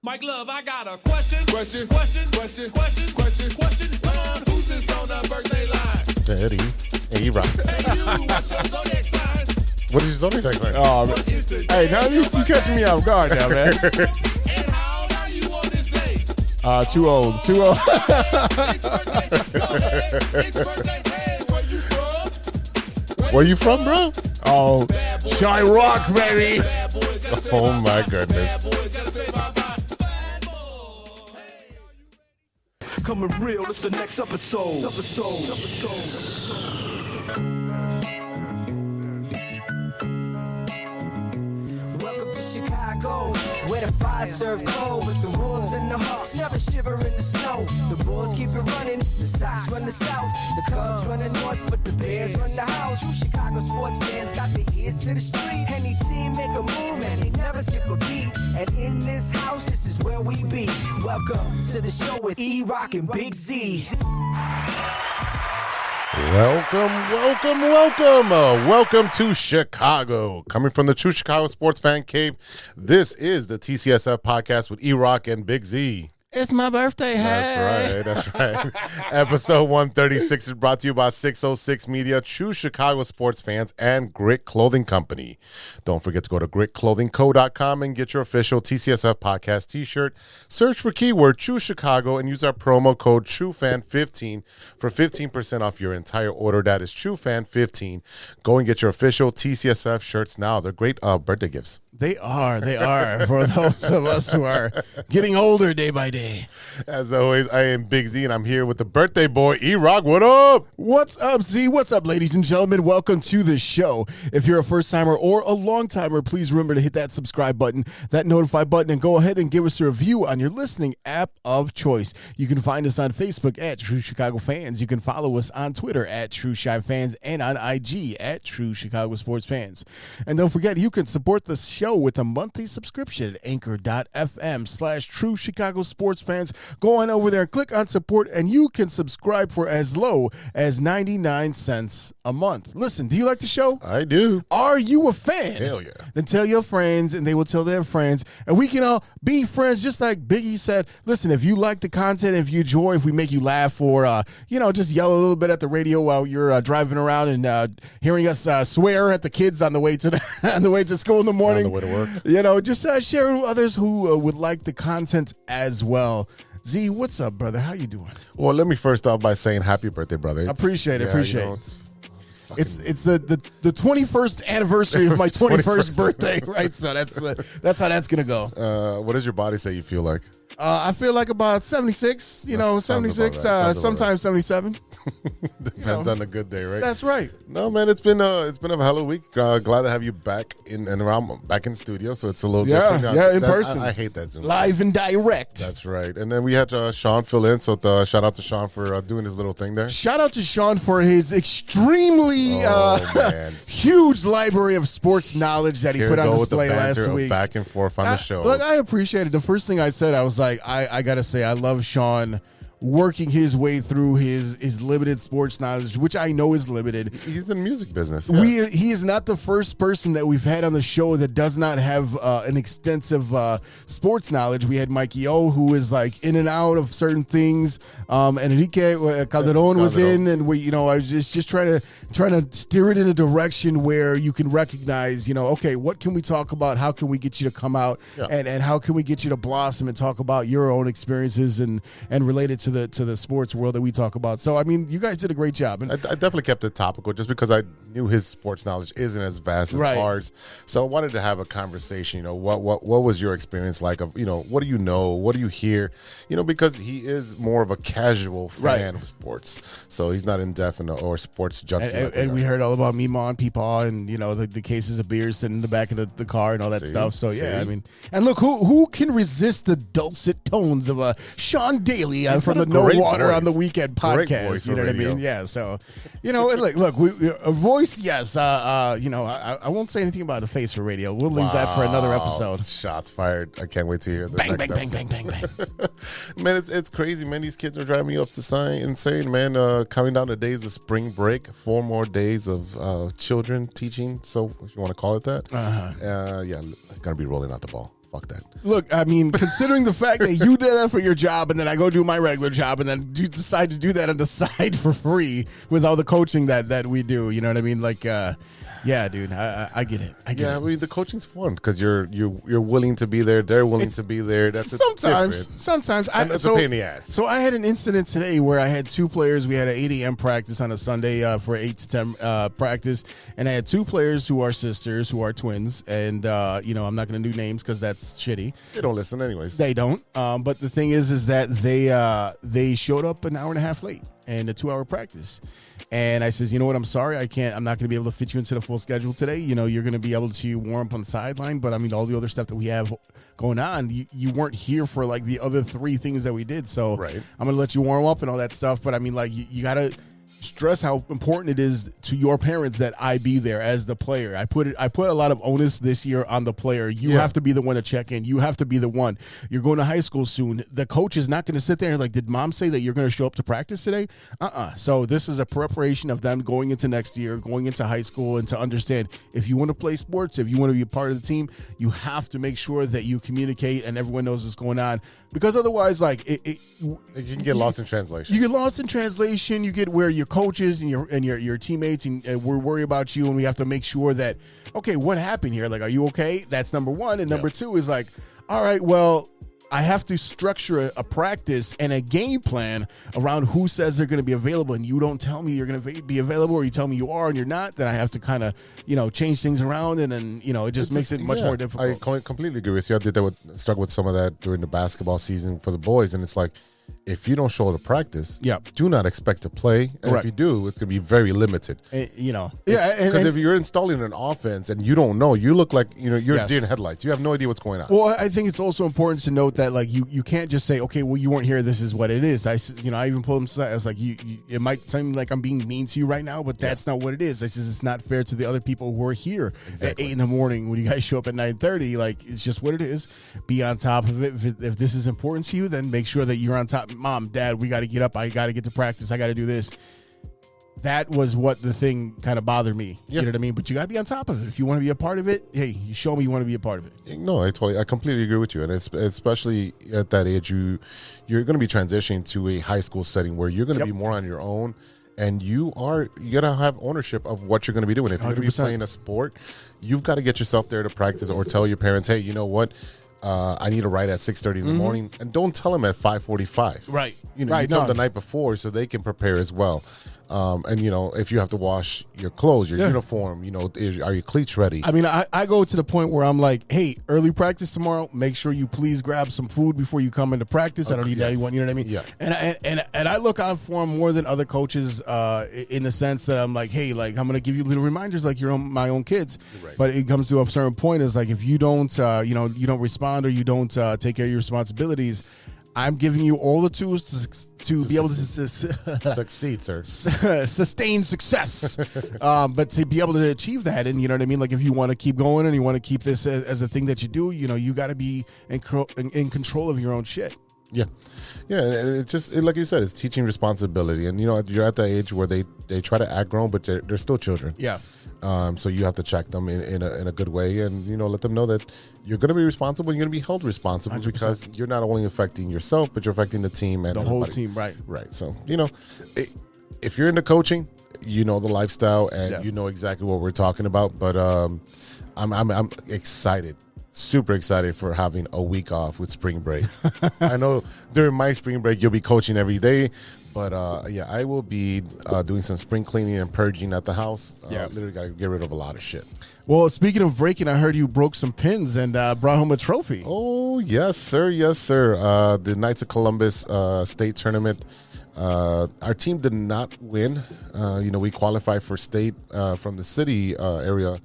Mike Love, I got a question. Question. Who's this on the birthday line? Eddie. E-Roc. Hey, you, what's your zodiac sign? What is your zodiac sign? Oh, hey, now you catching me off guard now, man. And how old are you on this day? Too old. Big birthday. Hey, where you from? Where you from, bro? Oh, Chirac, baby. Bad boys gotta say Oh, my bye-bye. goodness. Bad boys gotta say bye-bye. Bad boy. Coming real, it's the next episode. Welcome to Chicago, where the fire serve cold with the Wolves and the Hawks never shiver in the snow. The Bulls keep it running, the Sox run the south, the Cubs run the north, but the Bears run the house. True Chicago sports fans got their ears to the street. Any team make a move and they never skip a beat. And in this house, this is where we be. Welcome to the show with E-Roc and Big-Z. Welcome to Chicago. Coming from the True Chicago Sports Fan Cave, this is the TCSF podcast with E-Roc and Big-Z. It's my birthday. That's right. Episode 136 is brought to you by 606 Media, True Chicago sports fans, and Grit Clothing Company. Don't forget to go to gritclothingco.com and get your official TCSF podcast t-shirt. Search for keyword True Chicago and use our promo code TrueFan15 for 15% off your entire order. That is TrueFan15. Go and get your official TCSF shirts now. They're great birthday gifts. They are. For those of us who are getting older day by day. As always, I am Big Z, and I'm here with the birthday boy, E-Roc. What up? What's up, Z? What's up, ladies and gentlemen? Welcome to the show. If you're a first-timer or a long-timer, please remember to hit that subscribe button, that notify button, and go ahead and give us a review on your listening app of choice. You can find us on Facebook at True Chicago Fans. You can follow us on Twitter at True Chi Fans and on IG at True Chicago Sports Fans. And don't forget, you can support the show with a monthly subscription at anchor.fm/True Chicago Sports Fans. Go on over there and click on support, and you can subscribe for as low as 99 cents a month. Listen, do you like the show? I do. Are you a fan? Hell yeah. Then tell your friends, and they will tell their friends, and we can all be friends, just like Biggie said. Listen, if you like the content, if you enjoy, if we make you laugh, or just yell a little bit at the radio while you're driving around and hearing us swear at the kids on the way to on the way to school in the morning, On the way to work. Just share it with others who would like the content as well. Z, what's up, brother? How you doing? Well, let me first off by saying happy birthday, brother. Appreciate it. It's It's the 21st anniversary of my 21st birthday, right? So that's how that's gonna go. what does your body say you feel like? I feel like about 76, Sounds 76, about right. sometimes 77. Depends on the good day, right? That's right. No, man, it's been a hell of a week. Glad to have you back in studio, so it's a little different. In person. I hate that Zoom. Live and direct. That's right. And then we had Sean fill in, so shout out to Sean for doing his little thing there. Shout out to Sean for his extremely man. huge library of sports knowledge that he put on display last week. Back and forth on the show. Look, I appreciate it. The first thing I said, I was like, I got to say, I love Sean working his way through his limited sports knowledge, which I know is limited. He's in the music business. Yeah. He is not the first person that we've had on the show that does not have an extensive sports knowledge. We had Mikey O, who is like in and out of certain things. Enrique Calderon was in, and I was just trying to steer it in a direction where you can recognize, okay, what can we talk about? How can we get you to come out, and how can we get you to blossom and talk about your own experiences and relate it to the sports world that we talk about. So, I mean, you guys did a great job. And I definitely kept it topical just because I knew his sports knowledge isn't as vast as ours. So I wanted to have a conversation, what was your experience like of, what do you know? What do you hear? Because he is more of a casual fan of sports. So he's not in depth or sports junkie. And we heard all about Mima and Peepaw and, the cases of beer sitting in the back of the car and all that stuff. So, I mean, and look, who can resist the dulcet tones of Sean Daly from the No Water voice. On the Weekend podcast? Voice, you know what I mean? Yeah. So, look, a voice, yes. I won't say anything about the face for radio. We'll leave that for another episode. Shots fired. I can't wait to hear the Bang, next bang, bang, bang, bang, bang. Man, it's crazy, man. These kids are driving me up to insane, man. Counting down the days of spring break, 4 more days of children teaching. So if you want to call it that, gonna be rolling out the ball. fuck that. Look, I mean, considering the fact that you did that for your job and then I go do my regular job and then you decide to do that on the side for free with all the coaching that we do, you know what I mean? Like, yeah, dude, I get it. I get it. I mean, the coaching's fun because you're willing to be there. They're willing to be there. That's sometimes. And it's a pain in the ass. So I had an incident today where I had two players. We had an 8 a.m. practice on a Sunday for 8 to 10 practice, and I had two players who are sisters, who are twins, and I'm not going to do names because that's shitty. They don't listen anyways. They don't. But the thing is that they showed up an hour and a half late and a 2-hour practice. And I says, you know what? I'm sorry. I'm not going to be able to fit you into the full schedule today. You know, you're going to be able to warm up on the sideline. But I mean, all the other stuff that we have going on, you weren't here for like the other 3 things that we did. So right. I'm going to let you warm up and all that stuff. But I mean, like, you got to stress how important it is to your parents that I be there as the player. I put a lot of onus this year on the player. You have to be the one to check in. You have to be the one. You're going to high school soon. The coach is not going to sit there and like, did mom say that you're going to show up to practice today? So this is a preparation of them going into next year, going into high school, and to understand if you want to play sports, if you want to be a part of the team, you have to make sure that you communicate and everyone knows what's going on, because otherwise, like, you can get lost in translation. You get lost in translation. You get where your coaches and your teammates and we're worried about you, and we have to make sure that, okay, what happened here? Like, are you okay? That's number one. And number two is like, all right, well, I have to structure a practice and a game plan around who says they're going to be available, and you don't tell me you're going to be available, or you tell me you are and you're not, then I have to kind of, change things around, and then, it just makes it much more difficult. I completely agree with you. I did that struggle with some of that during the basketball season for the boys, and it's like, if you don't show up to practice, do not expect to play. And if you do, it's going to be very limited. Because if you're installing an offense and you don't know, you look like you're a deer in headlights. You have no idea what's going on. Well, I think it's also important to note that, like, you can't just say, okay, well, you weren't here, this is what it is. I even pulled him aside. I was like, it might seem like I'm being mean to you right now, but that's not what it is. I says it's not fair to the other people who are here at 8 in the morning when you guys show up at 9:30. Like, it's just what it is. Be on top of it. If this is important to you, then make sure that you're on top. Mom, Dad, we got to get up. I got to get to practice. I got to do this. That was what the thing kind of bothered me. You know what I mean? But you got to be on top of it. If you want to be a part of it, hey, you show me you want to be a part of it. No, I completely agree with you. And especially at that age, you're going to be transitioning to a high school setting where you're going to be more on your own. And you got to have ownership of what you're going to be doing. If you're going to be playing a sport, you've got to get yourself there to practice, or tell your parents, hey, you know what? I need a ride at 6:30 in the morning, and don't tell them at 5:45. Right. You tell them the night before so they can prepare as well. And if you have to wash your clothes, your uniform, are your cleats ready? I mean, I go to the point where I'm like, hey, early practice tomorrow. Make sure you please grab some food before you come into practice. I don't need anyone. You know what I mean? Yeah. And I look out for them more than other coaches in the sense that I'm like, hey, like, I'm gonna give you little reminders like you're my own kids. Right. But it comes to a certain point is like, if you don't you don't respond, or you don't take care of your responsibilities, I'm giving you all the tools to be able to succeed, sir. Sustain success. But to be able to achieve that, and you know what I mean? Like, if you want to keep going and you want to keep this as a thing that you do, you got to be in control of your own shit. Yeah. And it's just, like you said, it's teaching responsibility. And, you're at that age where they try to act grown, but they're still children. Yeah. So you have to check them in a good way, and, let them know that you're going to be responsible. You're going to be held responsible 100%. Because you're not only affecting yourself, but you're affecting the team and the whole team. Right. Right. So, if you're into coaching, the lifestyle, and you know exactly what we're talking about. But I'm excited. Super excited for having a week off with spring break. I know during my spring break you'll be coaching every day, but I will be doing some spring cleaning and purging at the house. Literally got to get rid of a lot of shit. Well, speaking of breaking, I heard you broke some pins and brought home a trophy. Oh, yes, sir. Yes, sir. The Knights of Columbus state tournament. Our team did not win. We qualified for state from the city area,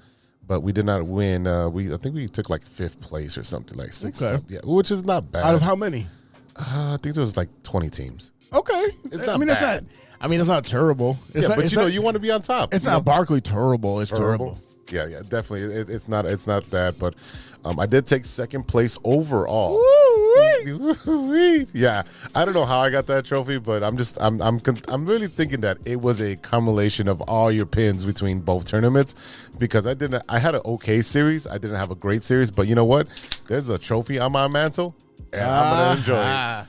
but we did not win. I think we took like 5th place or something, like 6th. Okay. Which is not bad. Out of how many? I think there was like 20 teams. Okay. It's not bad. It's not terrible. You want to be on top. It's not Barkley terrible. It's terrible. Yeah, definitely. It's not that, but I did take 2nd place overall. Yeah, I don't know how I got that trophy, but I'm really thinking that it was a cumulation of all your pins between both tournaments, because I had an okay series. I didn't have a great series, but you know what? There's a trophy on my mantle, and I'm gonna enjoy it.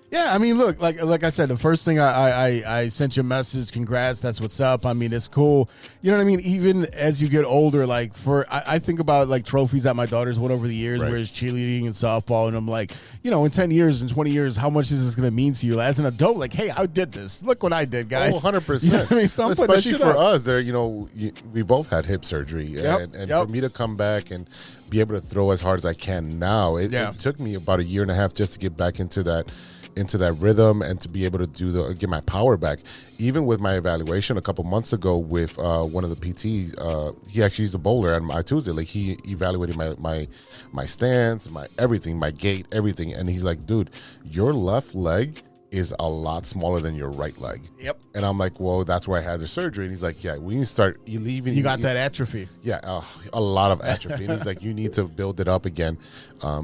Yeah, I mean, look, like I said, the first thing I sent you a message, congrats, that's what's up. I mean, it's cool. You know what I mean? Even as you get older, like I think about like trophies that my daughter's won over the years, Right. where it's cheerleading and softball, and I'm like, you know, in 10 years and 20 years, how much is this going to mean to you as an adult? Like, hey, I did this. Look what I did, guys. Oh, 100%. You know what I mean? So I'm putting that Especially shit for up. us, there, you know, we both had hip surgery, Yep, and yep. for me to come back and be able to throw as hard as I can now, it took me about a year and a half just to get back into that rhythm and to be able to get my power back. Even with my evaluation a couple months ago with one of the PTs, he actually is a bowler on my Tuesday. Like, he evaluated my stance, my everything, my gait, everything, and he's like, dude, your left leg is a lot smaller than your right leg. Yep. And I'm like, well, that's where I had the surgery. And he's like, yeah, we need to start leaving. You got that atrophy. Yeah, a lot of atrophy. And he's like, you need to build it up again,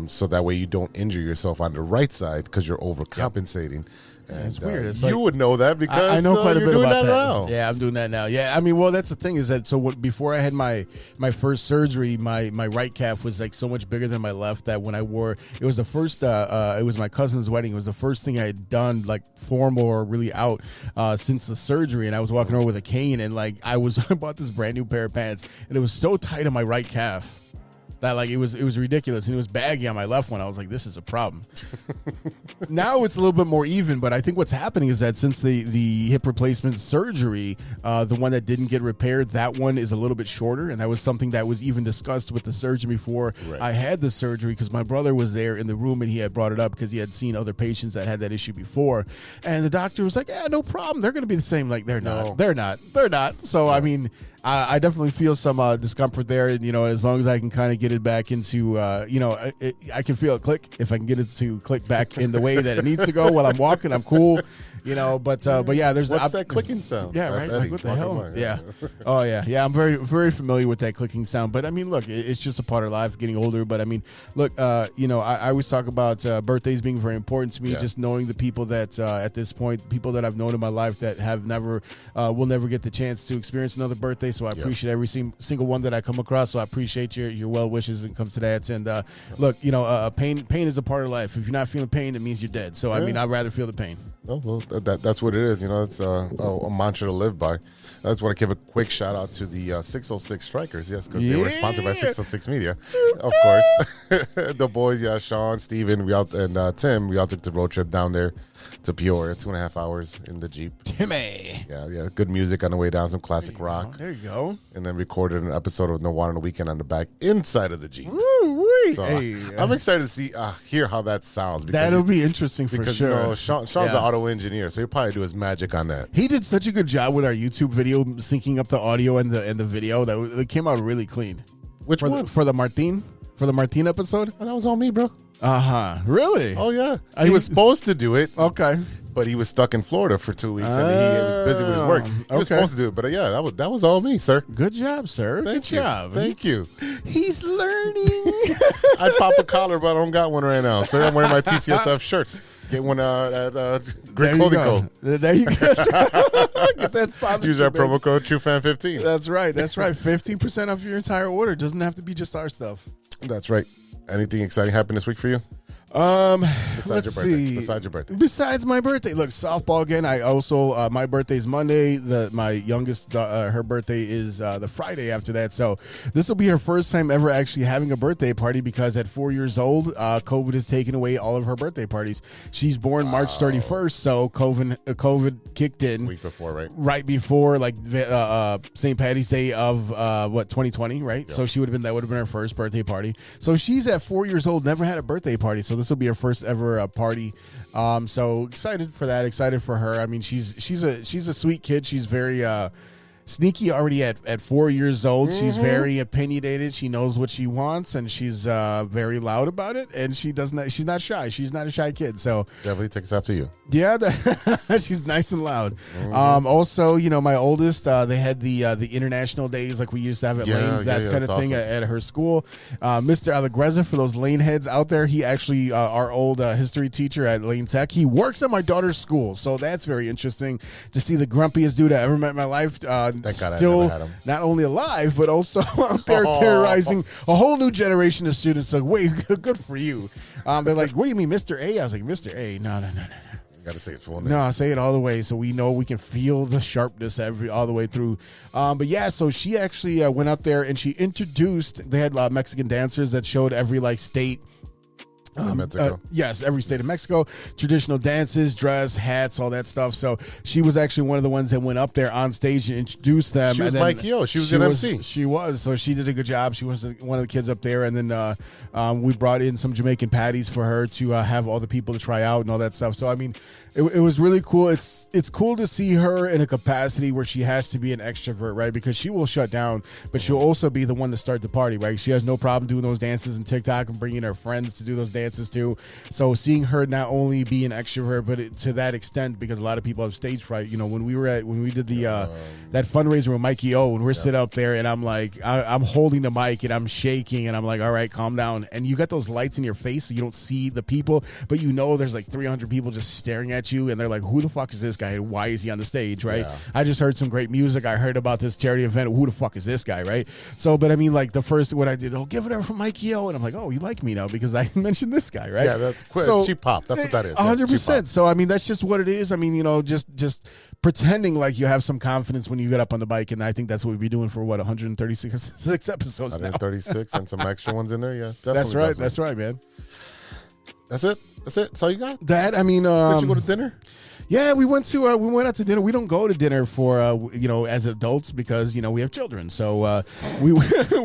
so that way you don't injure yourself on the right side because you're overcompensating. And It's weird. It's you like- would know that because I know quite a you're bit doing about that. now. Yeah, I'm doing that now. Yeah, I mean, well, that's the thing is that before I had my first surgery, my right calf was like so much bigger than my left that when I wore it was the first it was my cousin's wedding. It was the first thing I had done like formal or really out since the surgery, and I was walking around with a cane, and like I bought this brand new pair of pants, and it was so tight on my right calf that like it was ridiculous, and it was baggy on my left one. I was like, this is a problem. Now it's a little bit more even, but I think what's happening is that since the hip replacement surgery, the one that didn't get repaired, that one is a little bit shorter, and that was something that was even discussed with the surgeon before I had the surgery, because my brother was there in the room and he had brought it up because he had seen other patients that had that issue before, and the doctor was like, yeah, no problem, they're going to be the same. Like, they're not. So I mean, I definitely feel some discomfort there, and you know, as long as I can kind of get it back into, you know, I can feel it click. If I can get it to click back in the way that it needs to go while I'm walking, I'm cool. You know, but yeah, there's What's that clicking sound? Yeah, That's right. Eddie Like, what the walking hell? by. Yeah. Oh yeah, yeah. I'm very, very familiar with that clicking sound. But I mean, look, it's just a part of life, getting older. But I mean, look, you know, I always talk about birthdays being very important to me. Yeah. Just knowing the people that at this point, people that I've known in my life that have never, will never get the chance to experience another birthday. So I appreciate every single one that I come across. So I appreciate your well wishes and comes to that. And look, you know, pain is a part of life. If you're not feeling pain, it means you're dead. So I mean, I'd rather feel the pain. Oh, well, that's what it is. You know, it's a mantra to live by. I just want to give a quick shout out to the 606 Strikers, yes, because they were sponsored by 606 Media, of course. The boys, Sean, Steven, and Tim, we all took the road trip down there to Peoria, 2.5 hours in the Jeep. Timmy. Yeah, good music on the way down, some classic rock. There you go. And then recorded an episode of No One on the Weekend on the back inside of the Jeep. Woo-wee. So Hey, I'm excied to hear how that sounds. Because that'll be interesting for because sure. you know, Sean's an auto engineer, so he'll probably do his magic on that. He did such a good job with our YouTube video, syncing up the audio and the video that it came out really clean. Which one? For the Martin episode? Oh, that was all me, bro. Really? Oh yeah, he was supposed to do it, Okay. but he was stuck in Florida for 2 weeks and he was busy with his work. He was okay. supposed to do it, but yeah, that was all me, sir. Good job, sir. Thank Good you. job. Thank you. He's learning. I'd pop a collar, but I don't got one right now, sir. I'm wearing my TCSF shirts. Get one at Great Clothing Co. There you go. Get that spot. Use our promo code TrueFan15. That's right. 15% off your entire order. Doesn't have to be just our stuff. That's right. Anything exciting happened this week for you? Let's Besides your birthday. Besides my birthday, look, softball again. I also my birthday's Monday. My youngest, her birthday is the Friday after that. So this will be her first time ever actually having a birthday party because at 4 years old, COVID has taken away all of her birthday parties. She's born March 31st, so COVID kicked in Week before, right? right before like St. Patty's Day of 2020, right? Yep. So that would have been her first birthday party. So she's at 4 years old, never had a birthday party. So this will be her first ever party. So excited for that. Excited for her. I mean, she's a sweet kid. She's very Sneaky already at 4 years old. She's very opinionated. She knows what she wants, and she's very loud about it. And she's not shy. She's not a shy kid. So Definitely takes after you. yeah, she's nice and loud. Also, my oldest, they had the international days like we used to have at Lane, that kind of thing at her school. Mr. Allegrezza, for those Lane heads out there, he actually, our old history teacher at Lane Tech, he works at my daughter's school. So that's very interesting to see the grumpiest dude I ever met in my life. Thank God still I never had him. not only alive, but also out there terrorizing a whole new generation of students. Like, wait, good for you. They're like, what do you mean, Mr. A? I was like, Mr. A? No. You got to say it full name. No, say it all the way so we know we can feel the sharpness all the way through. But yeah, so she actually went up there and she introduced, they had Mexican dancers that showed every state. Mexico. Yes, every state of Mexico, traditional dances, dress, hats, all that stuff. So she was actually one of the ones that went up there on stage and introduced them. She was Mike Yo. She was an MC. She was. So she did a good job. She was one of the kids up there. And then we brought in some Jamaican patties for her to have all the people to try out and all that stuff. So, I mean, it was really cool. It's cool to see her in a capacity where she has to be an extrovert, right? Because she will shut down, but she'll also be the one to start the party, right? She has no problem doing those dances and TikTok and bringing her friends to do those dances too. So seeing her not only be an extrovert, but to that extent, because a lot of people have stage fright. When we did the that fundraiser with Mikey O, and we're sitting up there, and I'm like, I'm holding the mic and I'm shaking, and I'm like, all right, calm down. And you got those lights in your face, so you don't see the people, but there's like 300 people just staring at you, and they're like, who the fuck is this guy? And why is he on the stage, right? Yeah. I just heard some great music. I heard about this charity event. Who the fuck is this guy, right? So, but I mean, like the first what I did, give it up for Mikey O, and I'm like, oh, you like me now because I mentioned this guy, right? Yeah, that's quick. So, cheap pop. That's what that is. 100%. So, I mean, that's just what it is. I mean, just pretending like you have some confidence when you get up on the bike, and I think that's what we'd be doing for 136 episodes now. 136 and some extra ones in there. Yeah, definitely. That's right. Definitely. That's right, man. That's it. That's all you got? That, I mean, did you go to dinner? Yeah, we went out to dinner. We don't go to dinner for as adults because we have children. So we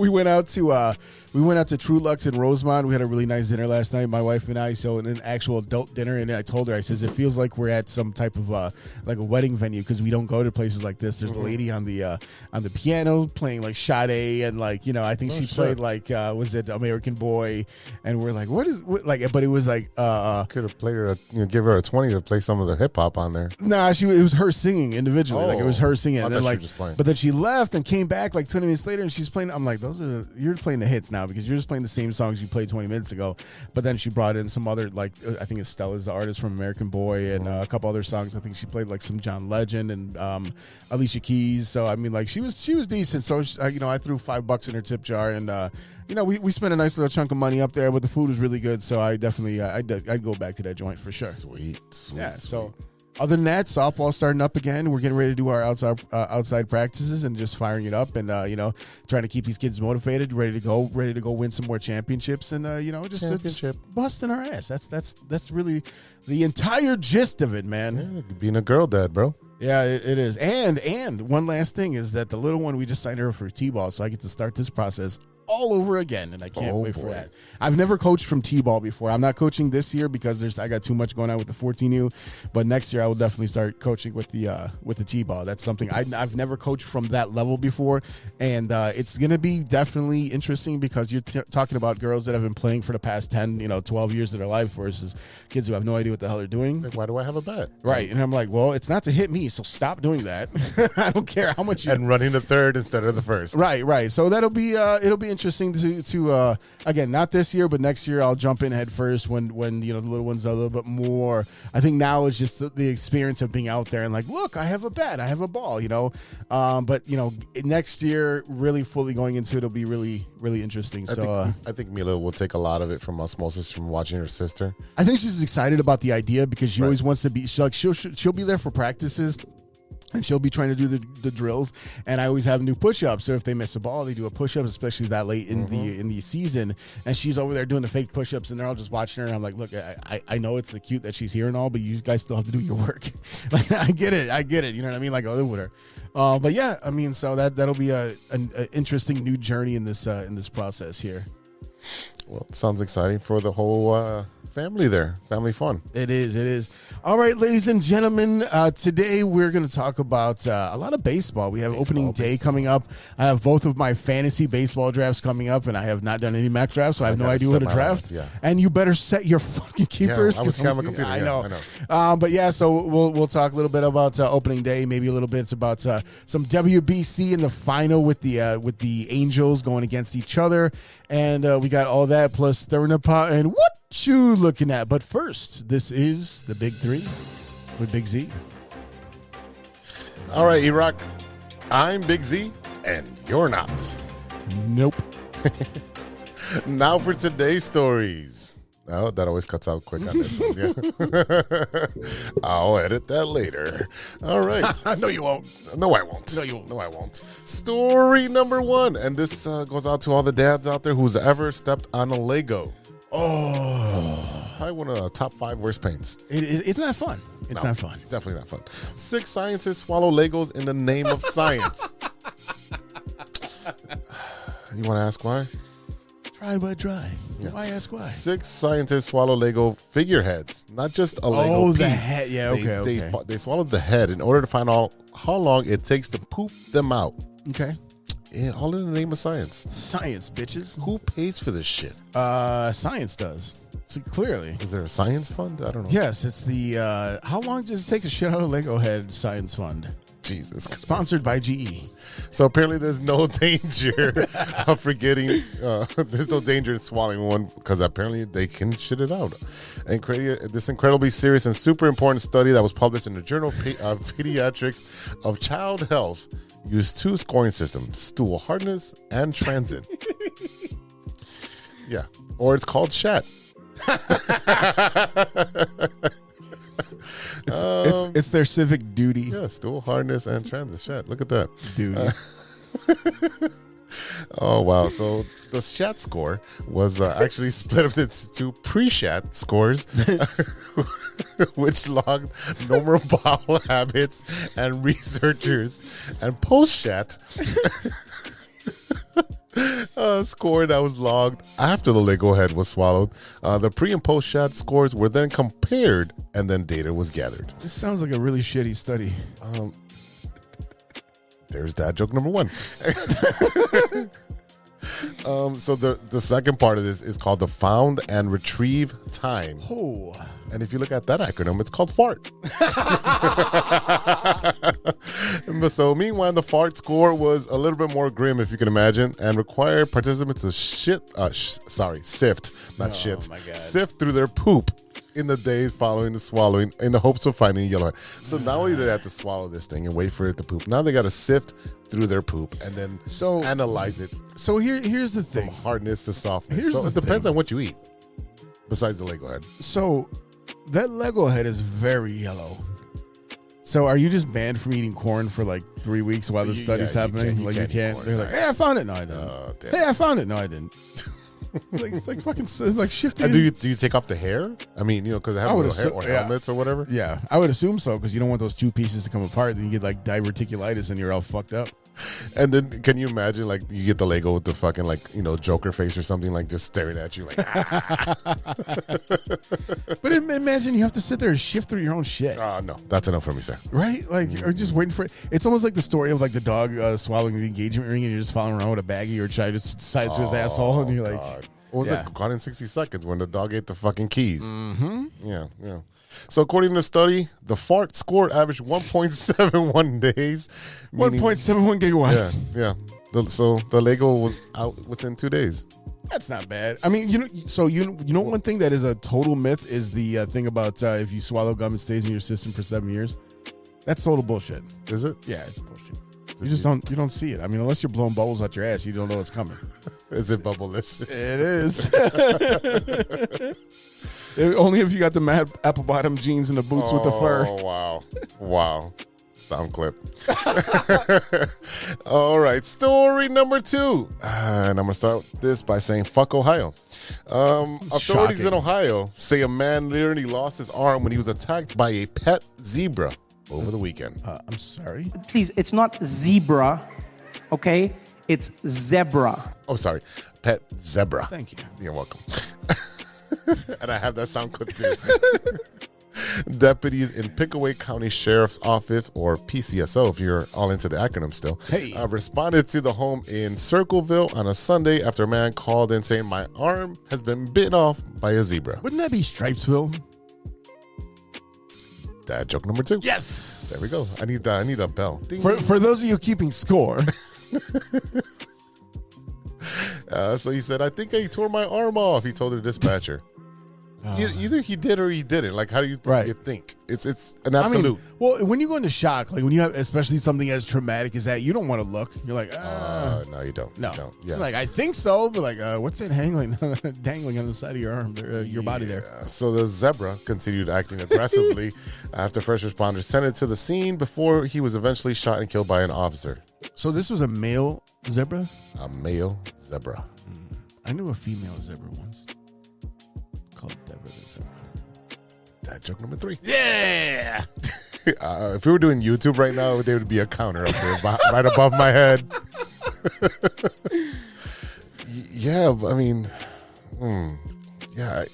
went out to True Lux in Rosemont. We had a really nice dinner last night, my wife and I. So an actual adult dinner, and I told her, I says, it feels like we're at some type of like a wedding venue because we don't go to places like this. There's the lady on the piano playing like Sade, and I think she played like was it American Boy, and we're like, but it was like could have played her give her a 20 to play some of the hip hop on there. Nah, it was her singing individually. Like it was her singing. And then, she was just playing. But then she left and came back like 20 minutes later, and she's playing. I'm like, you're playing the hits now because you're just playing the same songs you played 20 minutes ago. But then she brought in some other, like I think Estella's the artist from American Boy, and a couple other songs. I think she played like some John Legend and Alicia Keys. So I mean, like she was decent. So I threw $5 in her tip jar, and we spent a nice little chunk of money up there, but the food was really good. So I definitely I'd go back to that joint for sure. Sweet. Yeah. So. Other than that, softball's starting up again. We're getting ready to do our outside practices and just firing it up, and trying to keep these kids motivated, ready to go win some more championships, and just busting our ass. That's really the entire gist of it, man. Yeah, being a girl dad, bro. Yeah, it is. And one last thing is that the little one, we just signed her for T-ball, so I get to start this process all over again, and I can't wait for that. I've never coached from T-ball before. I'm not coaching this year because I got too much going on with the 14U, but next year I will definitely start coaching with the T-ball. That's something I've never coached from that level before, and it's going to be definitely interesting because you're talking about girls that have been playing for the past 10, 12 years of their life versus kids who have no idea what the hell they're doing. Like, why do I have a bat? Right, and I'm like, well, it's not to hit me, so stop doing that. I don't care how much and running the third instead of the first. Right. So it'll be interesting to again, not this year, but next year I'll jump in head first when the little ones are a little bit more. I think now it's just the experience of being out there and like, look, I have a bat, I have a ball, but next year really fully going into it'll be really, really interesting. I think Mila will take a lot of it from osmosis from watching her sister. I think she's excited about the idea because she always wants to be. She'll be there for practices. And she'll be trying to do the drills, and I always have new push-ups. So if they miss a ball, they do a push-up, especially that late in the season. And she's over there doing the fake push-ups, and they're all just watching her. And I'm like, look, I know it's cute that she's here and all, but you guys still have to do your work. Like I get it. You know what I mean? Like I live with her. But yeah, I mean, so that'll be an interesting new journey in this process here. Well, it sounds exciting for the whole family there. Family fun. It is. All right, ladies and gentlemen, today we're going to talk about a lot of baseball. We have opening day coming up. I have both of my fantasy baseball drafts coming up, and I have not done any mock drafts, so I have no idea what to draft. Yeah. And you better set your fucking keepers. Yeah, I was on a computer. I know. But yeah, so we'll talk a little bit about opening day, maybe a little bit about some WBC in the final with the Angels going against each other, and we got all that plus stirring the pot and what you looking at. But first, this is the Big Three with Big-Z. All right, E-Roc. I'm Big-Z, and you're not. Nope. Now for today's stories. Oh, that always cuts out quick on this one. Yeah. I'll edit that later. All right. No, you won't. No, I won't. No, I won't. Story number 1. And this goes out to all the dads out there who's ever stepped on a Lego. Oh. Probably one of the top 5 worst pains. It's not fun. It's not fun. Definitely not fun. 6 scientists swallow Legos in the name of science. You want to ask why? Try but try. Yeah. Why ask why? 6 scientists swallow Lego figureheads, not just a Lego piece. The head. Yeah, okay. They swallowed the head in order to find out how long it takes to poop them out. Okay. Yeah, all in the name of science. Science, bitches. Who pays for this shit? Science does. So clearly. Is there a science fund? I don't know. Yes, it's the how long does it take to shit out a Lego head science fund? Jesus Christ. Sponsored by GE. So apparently there's no danger of forgetting. There's no danger in swallowing one because apparently they can shit it out. And this incredibly serious and super important study that was published in the Journal of Pediatrics of Child Health used 2 scoring systems, stool hardness and transit. Yeah. Or it's called SHAT. It's their civic duty. Yeah, stool hardness and transit. SHAT. Look at that. Duty. Oh, wow. So the SHAT score was actually split up into 2 pre-SHAT scores, which logged normal bowel habits and researchers, and post-SHAT score that was logged after the Lego head was swallowed. The pre and post SHAT scores were then compared, and then data was gathered. This sounds like a really shitty study. There's dad joke number 1. So the second part of this is called the found and retrieve time. Oh. And if you look at that acronym, it's called FART. So meanwhile, the FART score was a little bit more grim, if you can imagine, and required participants to sift through their poop in the days following the swallowing in the hopes of finding a yellowhead. So not only did they have to swallow this thing and wait for it to poop, now they got to sift through their poop and then analyze it. So here's the thing. From hardness to softness. It depends on what you eat, besides the Lego head. So that Lego head is very yellow. So are you just banned from eating corn for like 3 weeks while the study's happening? You can't. They're like, hey, I found it. No, I didn't. Hey, I found it. No, I didn't. It's like fucking like shifting. And do you take off the hair? I mean, because they have little hair or helmets or whatever. Yeah, I would assume so because you don't want those 2 pieces to come apart. Then you get like diverticulitis and you're all fucked up. And then can you imagine like you get the Lego with the fucking Joker face or something like just staring at you like. But imagine you have to sit there and shift through your own shit. No, that's enough for me, sir. Right? Like or just waiting for it. It's almost like the story of like the dog swallowing the engagement ring and you're just following around with a baggie or a child just decides to his asshole and you're like. What was it? Caught in 60 Seconds when the dog ate the fucking keys. Mm-hmm. Yeah. So according to the study, the fart score averaged 1.71 days. 1.71 gigawatts. Yeah. So the Lego was out within 2 days. That's not bad. I mean, you know one thing that is a total myth is the thing about if you swallow gum, it stays in your system for 7 years. That's total bullshit. Is it? Yeah, it's bullshit. You don't see it. I mean, unless you're blowing bubbles out your ass, you don't know what's coming. Is it bubblelicious? It is. Only if you got the mad apple bottom jeans and the boots with the fur. Oh, wow. Sound clip. All right. Story number 2. And I'm going to start this by saying fuck Ohio. Authorities in Ohio say a man literally lost his arm when he was attacked by a pet zebra over the weekend. I'm sorry? Please, it's not zebra, okay? It's zebra. Oh, sorry. Pet zebra. Thank you. You're welcome. And I have that sound clip too. Deputies in Pickaway County Sheriff's Office, or PCSO if you're all into the acronym still, responded to the home in Circleville on a Sunday after a man called in saying, "My arm has been bitten off by a zebra." Wouldn't that be Stripesville? Dad joke number 2. Yes. There we go. I need a bell. Ding. For those of you keeping score. So he said, "I think I tore my arm off," he told the dispatcher. Either he did or he didn't. Like, how do you think? It's an absolute. I mean, well, when you go into shock, like when you have especially something as traumatic as that, you don't want to look. You're like, no, you don't. No. You don't. Yeah. You're like, I think so, but like, what's it dangling on the side of your arm, your body there? So the zebra continued acting aggressively after first responders tended to the scene before he was eventually shot and killed by an officer. So this was a male zebra? A male zebra. I knew a female zebra once. Called Deborah the zebra. That joke number 3. Yeah. If we were doing YouTube right now, there would be a counter up there, right above my head. Yeah, I mean, yeah.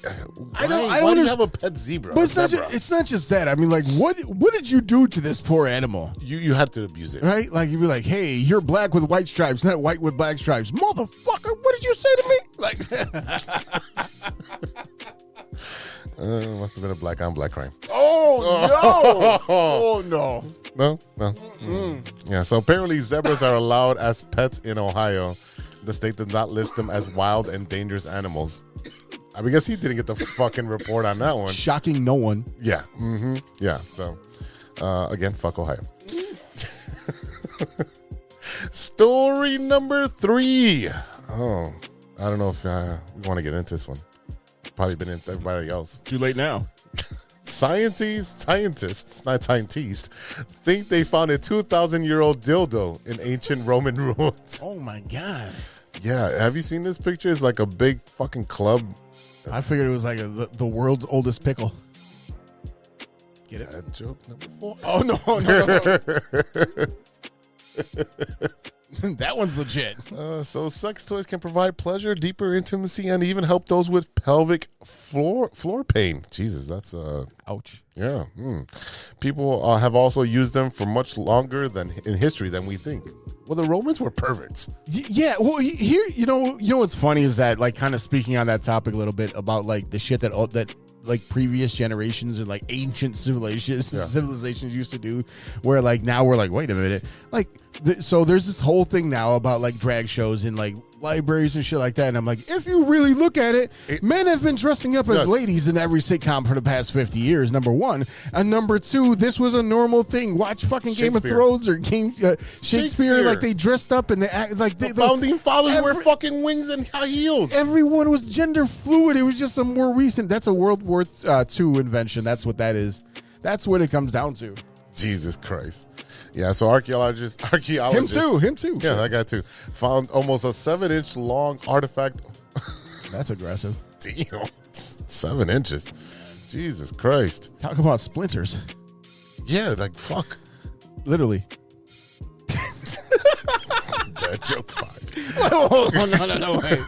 I don't Why do you have a pet zebra? But it's not just that. I mean, like, what did you do to this poor animal? You had to abuse it, right? Like, you'd be like, "Hey, you're black with white stripes, not white with black stripes, motherfucker! What did you say to me?" Like, must have been a black on black crime. oh no! No. Yeah. So apparently, zebras are allowed as pets in Ohio. The state does not list them as wild and dangerous animals. I guess he didn't get the fucking report on that one. Shocking no one. Yeah. Mm-hmm. Yeah. So, again, fuck Ohio. Story number 3. Oh, I don't know if we want to get into this one. Probably been into everybody else. Too late now. Scientists, not scientists, think they found a 2,000-year-old dildo in ancient Roman ruins. Oh my God. Yeah. Have you seen this picture? It's like a big fucking club. I figured it was like the world's oldest pickle. Get it? That joke number 4. Oh, no. That one's legit. So sex toys can provide pleasure, deeper intimacy, and even help those with pelvic floor pain. Jesus, that's ouch. Yeah. People have also used them for much longer than in history than we think. Well, the Romans were perverts. Yeah. Well, here, you know what's funny is that, like, kind of speaking on that topic a little bit about like the shit that like previous generations or like ancient civilizations used to do, where like now we're like, wait a minute, like so there's this whole thing now about like drag shows in like libraries and shit like that, and I'm like, if you really look at it, men have been dressing up as ladies in every sitcom for the past 50 years, number one, and number two, this was a normal thing. Watch fucking Game of Thrones or Shakespeare, like they dressed up and they act like the founding fathers wear fucking wings and high heels. Everyone was gender fluid. It was just a more recent, that's a World War II invention. That's what that is. That's what it comes down to. Jesus Christ. Yeah, so archaeologists. Him too. Yeah, that guy too. Found almost a 7-inch long artifact. That's aggressive. Damn, 7 inches. Jesus Christ. Talk about splinters. Yeah, like fuck. Literally. That joke 5. Oh, no way.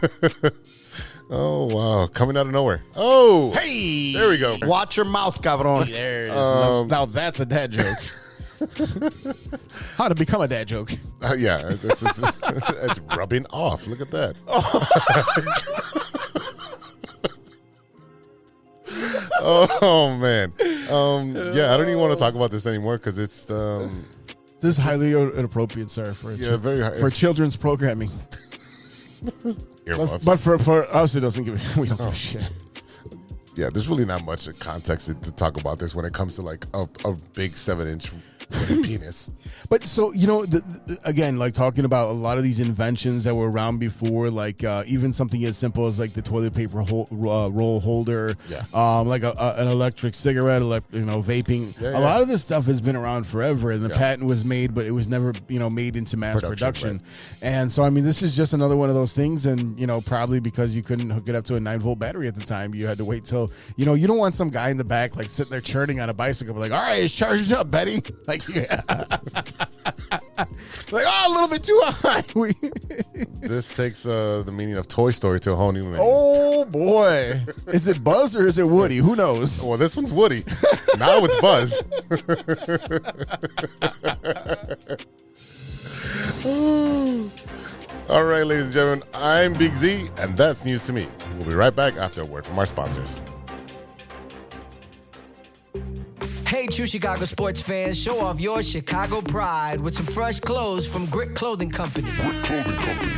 Oh, wow. Coming out of nowhere. Oh. Hey. There we go. Watch your mouth, cabrón. There it is. Now that's a dad joke. How to become a dad joke. Yeah. It's rubbing off. Look at that. Oh, man. Yeah, I don't even want to talk about this anymore because it's... this is highly inappropriate, sir, for children's programming. But for us, it doesn't give we don't give a shit. Yeah, there's really not much context to talk about this when it comes to like a big 7-inch penis. But so, again, like talking about a lot of these inventions that were around before, like even something as simple as like the toilet paper roll holder, like an electric cigarette, vaping. Yeah, a lot of this stuff has been around forever, and the patent was made, but it was never, made into mass production. Right. And so, I mean, this is just another one of those things, and, probably because you couldn't hook it up to a 9-volt battery at the time, you had to wait till, you don't want some guy in the back, like, sitting there churning on a bicycle, like, all right, it's charged up, Betty. Like, yeah. Like, a little bit too high. This takes the meaning of Toy Story to a whole new meaning. Oh, boy. Is it Buzz or is it Woody? Who knows? Well, this one's Woody. Now it's Buzz. All right, ladies and gentlemen, I'm Big Z, and that's news to me. We'll be right back after a word from our sponsors. Hey, true Chicago sports fans, show off your Chicago pride with some fresh clothes from Grit Clothing Company.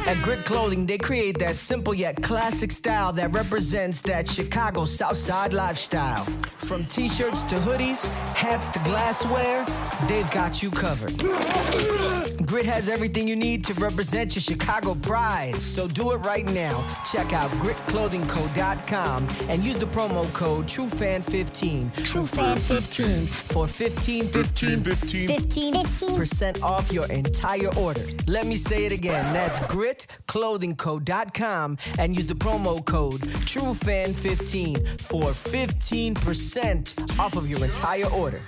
At Grit Clothing, they create that simple yet classic style that represents that Chicago Southside lifestyle. From t-shirts to hoodies, hats to glassware, they've got you covered. Grit has everything you need to represent your Chicago pride. So do it right now. Check out gritclothingco.com and use the promo code TrueFan15. TrueFan15. For 15% off your entire order. Let me say it again. That's gritclothingco.com and use the promo code TrueFan15 for 15% off of your entire order.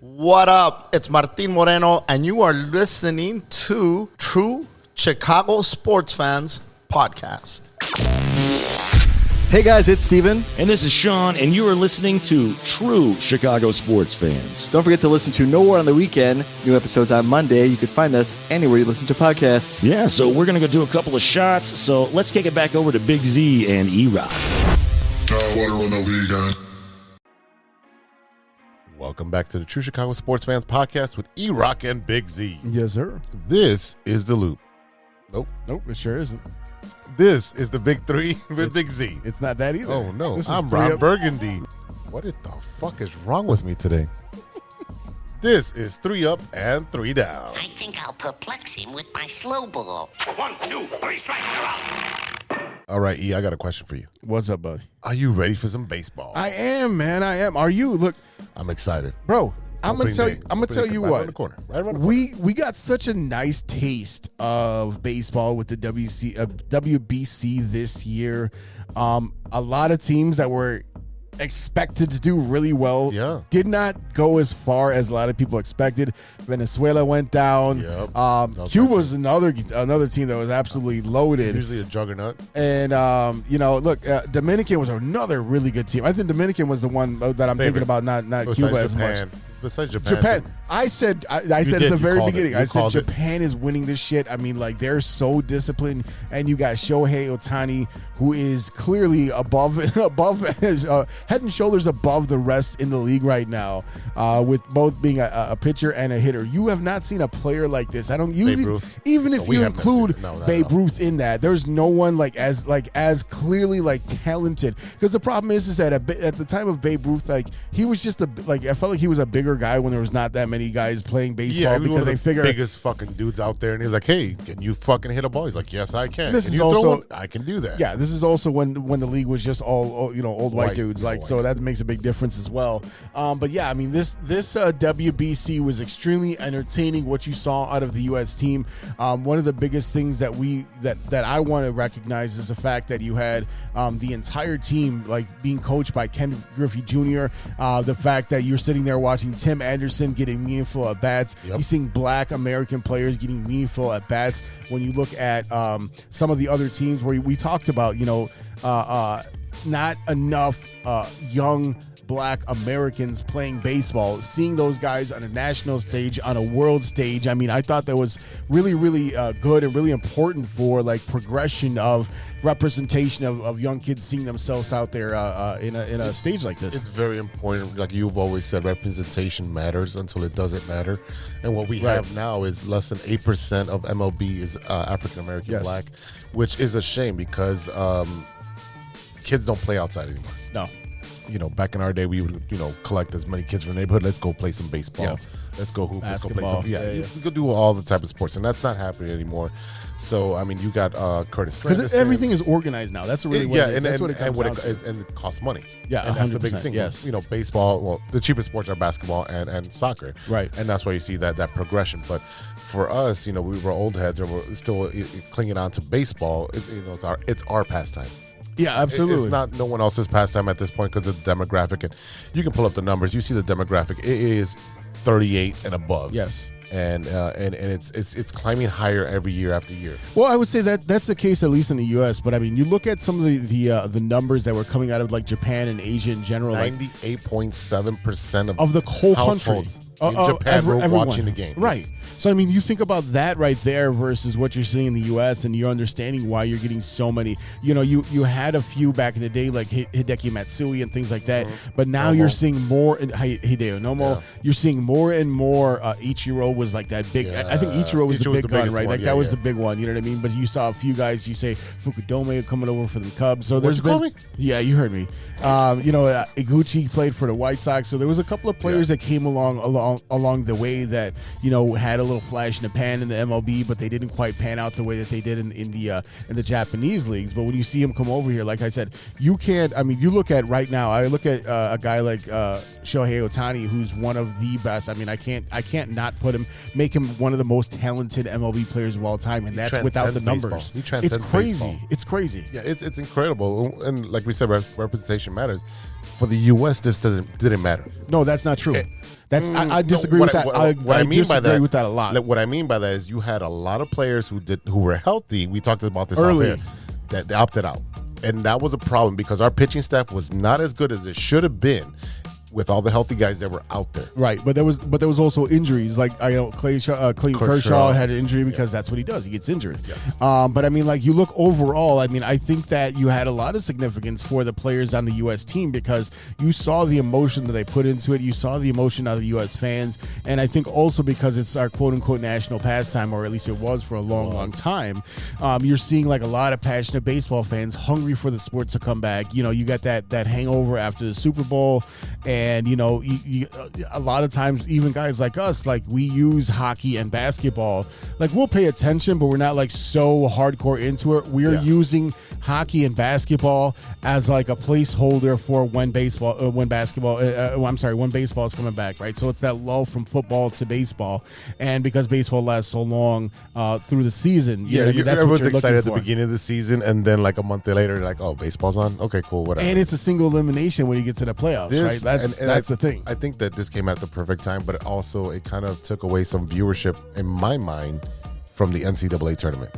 What up? It's Martin Moreno, and you are listening to True Chicago Sports Fans Podcast. Hey guys, it's Steven. And this is Sean, and you are listening to True Chicago Sports Fans. Don't forget to listen to Nowhere on the Weekend. New episodes on Monday. You can find us anywhere you listen to podcasts. Yeah, so we're going to go do a couple of shots, so let's kick it back over to Big Z and E-Roc. Welcome back to the True Chicago Sports Fans Podcast with E-Roc and Big Z. Yes, sir. This is The Loop. Nope. Nope, it sure isn't. This is the Big Three with Big Z. It's not that either. Oh, no. This is I'm three Ron up- Burgundy. What the fuck is wrong with me today? This is 3 Up and 3 Down. I think I'll perplex him with my slow ball. 1, 2, 3 strikes, you're out. All right, E, I got a question for you. What's up, buddy? Are you ready for some baseball? I am, man. I am. Are you? Look, I'm excited. bro, I'm gonna tell you. I'm gonna tell you right what. around the corner. Right around the corner. We got such a nice taste of baseball with the WBC this year. A lot of teams that were expected to do really well did not go as far as a lot of people expected. Venezuela went down. Yep. Cuba was another team that was absolutely loaded. Usually a juggernaut. And look, Dominican was another really good team. I think Dominican was the one that I'm thinking about, not Besides Cuba as Japan. much. Besides Japan. Japan. I said at the very beginning, I said Japan is winning this shit. I mean, like, they're so disciplined, and you got Shohei Ohtani, who is clearly above head and shoulders above the rest in the league right now, with both being a pitcher and a hitter. You have not seen a player like this. I don't even if you include Babe Ruth in that. There's no one as clearly talented. Because the problem is that at the time of Babe Ruth, he was just I felt like he was a bigger guy when there was not that many guys playing baseball, because they figure biggest fucking dudes out there, and he's like, "Hey, can you fucking hit a ball?" He's like, "Yes, I can." This can is you also throw one? I can do that. Yeah, this is also when the league was just all old white dudes, so that makes a big difference as well. But yeah, I mean this WBC was extremely entertaining. What you saw out of the U.S. team, one of the biggest things that I want to recognize is the fact that you had the entire team being coached by Ken Griffey Jr. The fact that you're sitting there watching Tim Anderson getting meaningful at bats. You're seeing Black American players getting meaningful at bats. When you look at some of the other teams where we talked about, not enough young Black Americans playing baseball, seeing those guys on a national stage, on a world stage. I mean, I thought that was really, really good and really important for progression of representation of young kids seeing themselves out there in a stage like this. It's very important. Like you've always said, representation matters until it doesn't matter. And what we have now is less than 8% of MLB is African American Black, which is a shame because kids don't play outside anymore. No. Back in our day, we would, collect as many kids from the neighborhood. Let's go play some baseball. let's go hoop, let's go play Basketball. something. Yeah, Yeah, you yeah. could do all the type of sports, and that's not happening anymore. So I mean, you got Curtis Because Anderson. everything is organized now. That's really what it is. That's what it comes down to. and it costs money. Yeah, and that's the 100%, biggest thing. yes. You know, baseball. Well, the cheapest sports are basketball and soccer. Right. And that's why you see that progression. But for us, you know, we were old heads, and we're still clinging on to baseball. It's our pastime. Yeah, absolutely. It's not no one else's pastime at this point because of the demographic. And you can pull up the numbers. You see the demographic. It is 38 and above. Yes. And it's climbing higher every year after year. Well, I would say that's the case at least in the U.S. But I mean, you look at some of the numbers that were coming out of like Japan and Asia in general, like 98.7% of the whole country. households in Japan were everyone. watching the game. Right. So, I mean, you think about that right there versus what you're seeing in the U.S. and you're understanding why you're getting so many. You know, you had a few back in the day like Hideki Matsui and things like that. But now you're seeing more. Hideo Nomo. Yeah. You're seeing more and more. Ichiro was like that big. Yeah. I think Ichiro was the big gun, biggest right? one. Like Yeah, that was yeah. the big one. You know what I mean? But you saw a few guys. You say Fukudome coming over for the Cubs. So there's you call been. me? Yeah, you heard me. Iguchi played for the White Sox. So there was a couple of players that came along the way that, you know, had a little flash in the pan in the MLB, but they didn't quite pan out the way that they did in the Japanese leagues. But when you see him come over here, like I said, you can't. I mean, you look at right now. I look at a guy like Shohei Ohtani, who's one of the best. I mean, I can't not make him one of the most talented MLB players of all time, and that's without the transcends numbers. baseball. He transcends It's crazy. baseball. It's crazy. Yeah, it's incredible. And like we said, representation matters. For the U.S., this didn't matter. No, that's not true. I disagree with that. I disagree with that a lot. What I mean by that is you had a lot of players who were healthy. We talked about this Early. off air, that they opted out, and that was a problem because our pitching staff was not as good as it should have been with all the healthy guys that were out there. Right, but there was also injuries. Like Clayton Kershaw had an injury because that's what he does. He gets injured. Yes. But I mean, like you look overall. I mean, I think that you had a lot of significance for the players on the U.S. team because you saw the emotion that they put into it. You saw the emotion out of the U.S. fans, and I think also because it's our quote unquote national pastime, or at least it was for a long time. You're seeing like a lot of passionate baseball fans hungry for the sport to come back. You know, you got that hangover after the Super Bowl. And, you know, a lot of times, even guys like us, like we use hockey and basketball. Like we'll pay attention, but we're not like so hardcore into it. We're using hockey and basketball as like a placeholder for when baseball is coming back, right? So it's that lull from football to baseball. And because baseball lasts so long through the season, you know what I mean? That's what everyone's you're excited at looking the for. beginning of the season, and then like a month later, they're like, oh, baseball's on? Okay, cool, whatever. And it's a single elimination when you get to the playoffs, right? That's the thing. I think that this came at the perfect time, but it kind of took away some viewership in my mind from the NCAA tournament.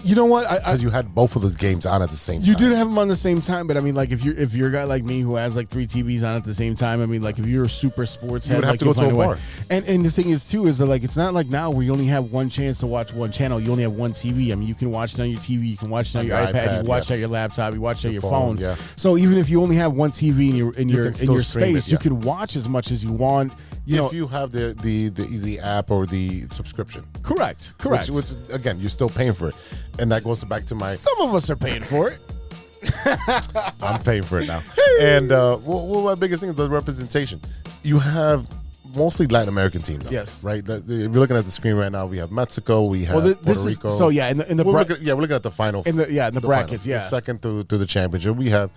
You know what? Because you had both of those games on at the same time. You did have them on the same time, but I mean, like if you're a guy like me who has like 3 TVs on at the same time, I mean, like if you're a super sports head, would have like, to go you'll to find a way. bar. And the thing is too is that like it's not like now where you only have one chance to watch one channel. You only have one TV. I mean, you can watch it on your TV, you can watch it on your iPad, you can watch it on your laptop, you watch it on your phone. Yeah. So even if you only have one TV in your can still stream space, it, you can watch as much as you want. If you have the app or the subscription. Correct. Which again, you're still paying for it. And that goes back to my... Some of us are paying for it. I'm paying for it now. And my biggest thing is the representation. You have mostly Latin American teams. Yes. Right? If you're looking at the screen right now, we have Mexico, we have Puerto Rico. We're looking at the final. In the brackets, finals, yeah. The second through the championship. We have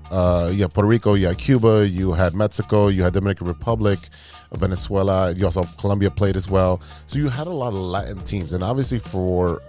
Puerto Rico, you had Cuba, you had Mexico, you had Dominican Republic, Venezuela, you also have Colombia played as well. So you had a lot of Latin teams. And obviously for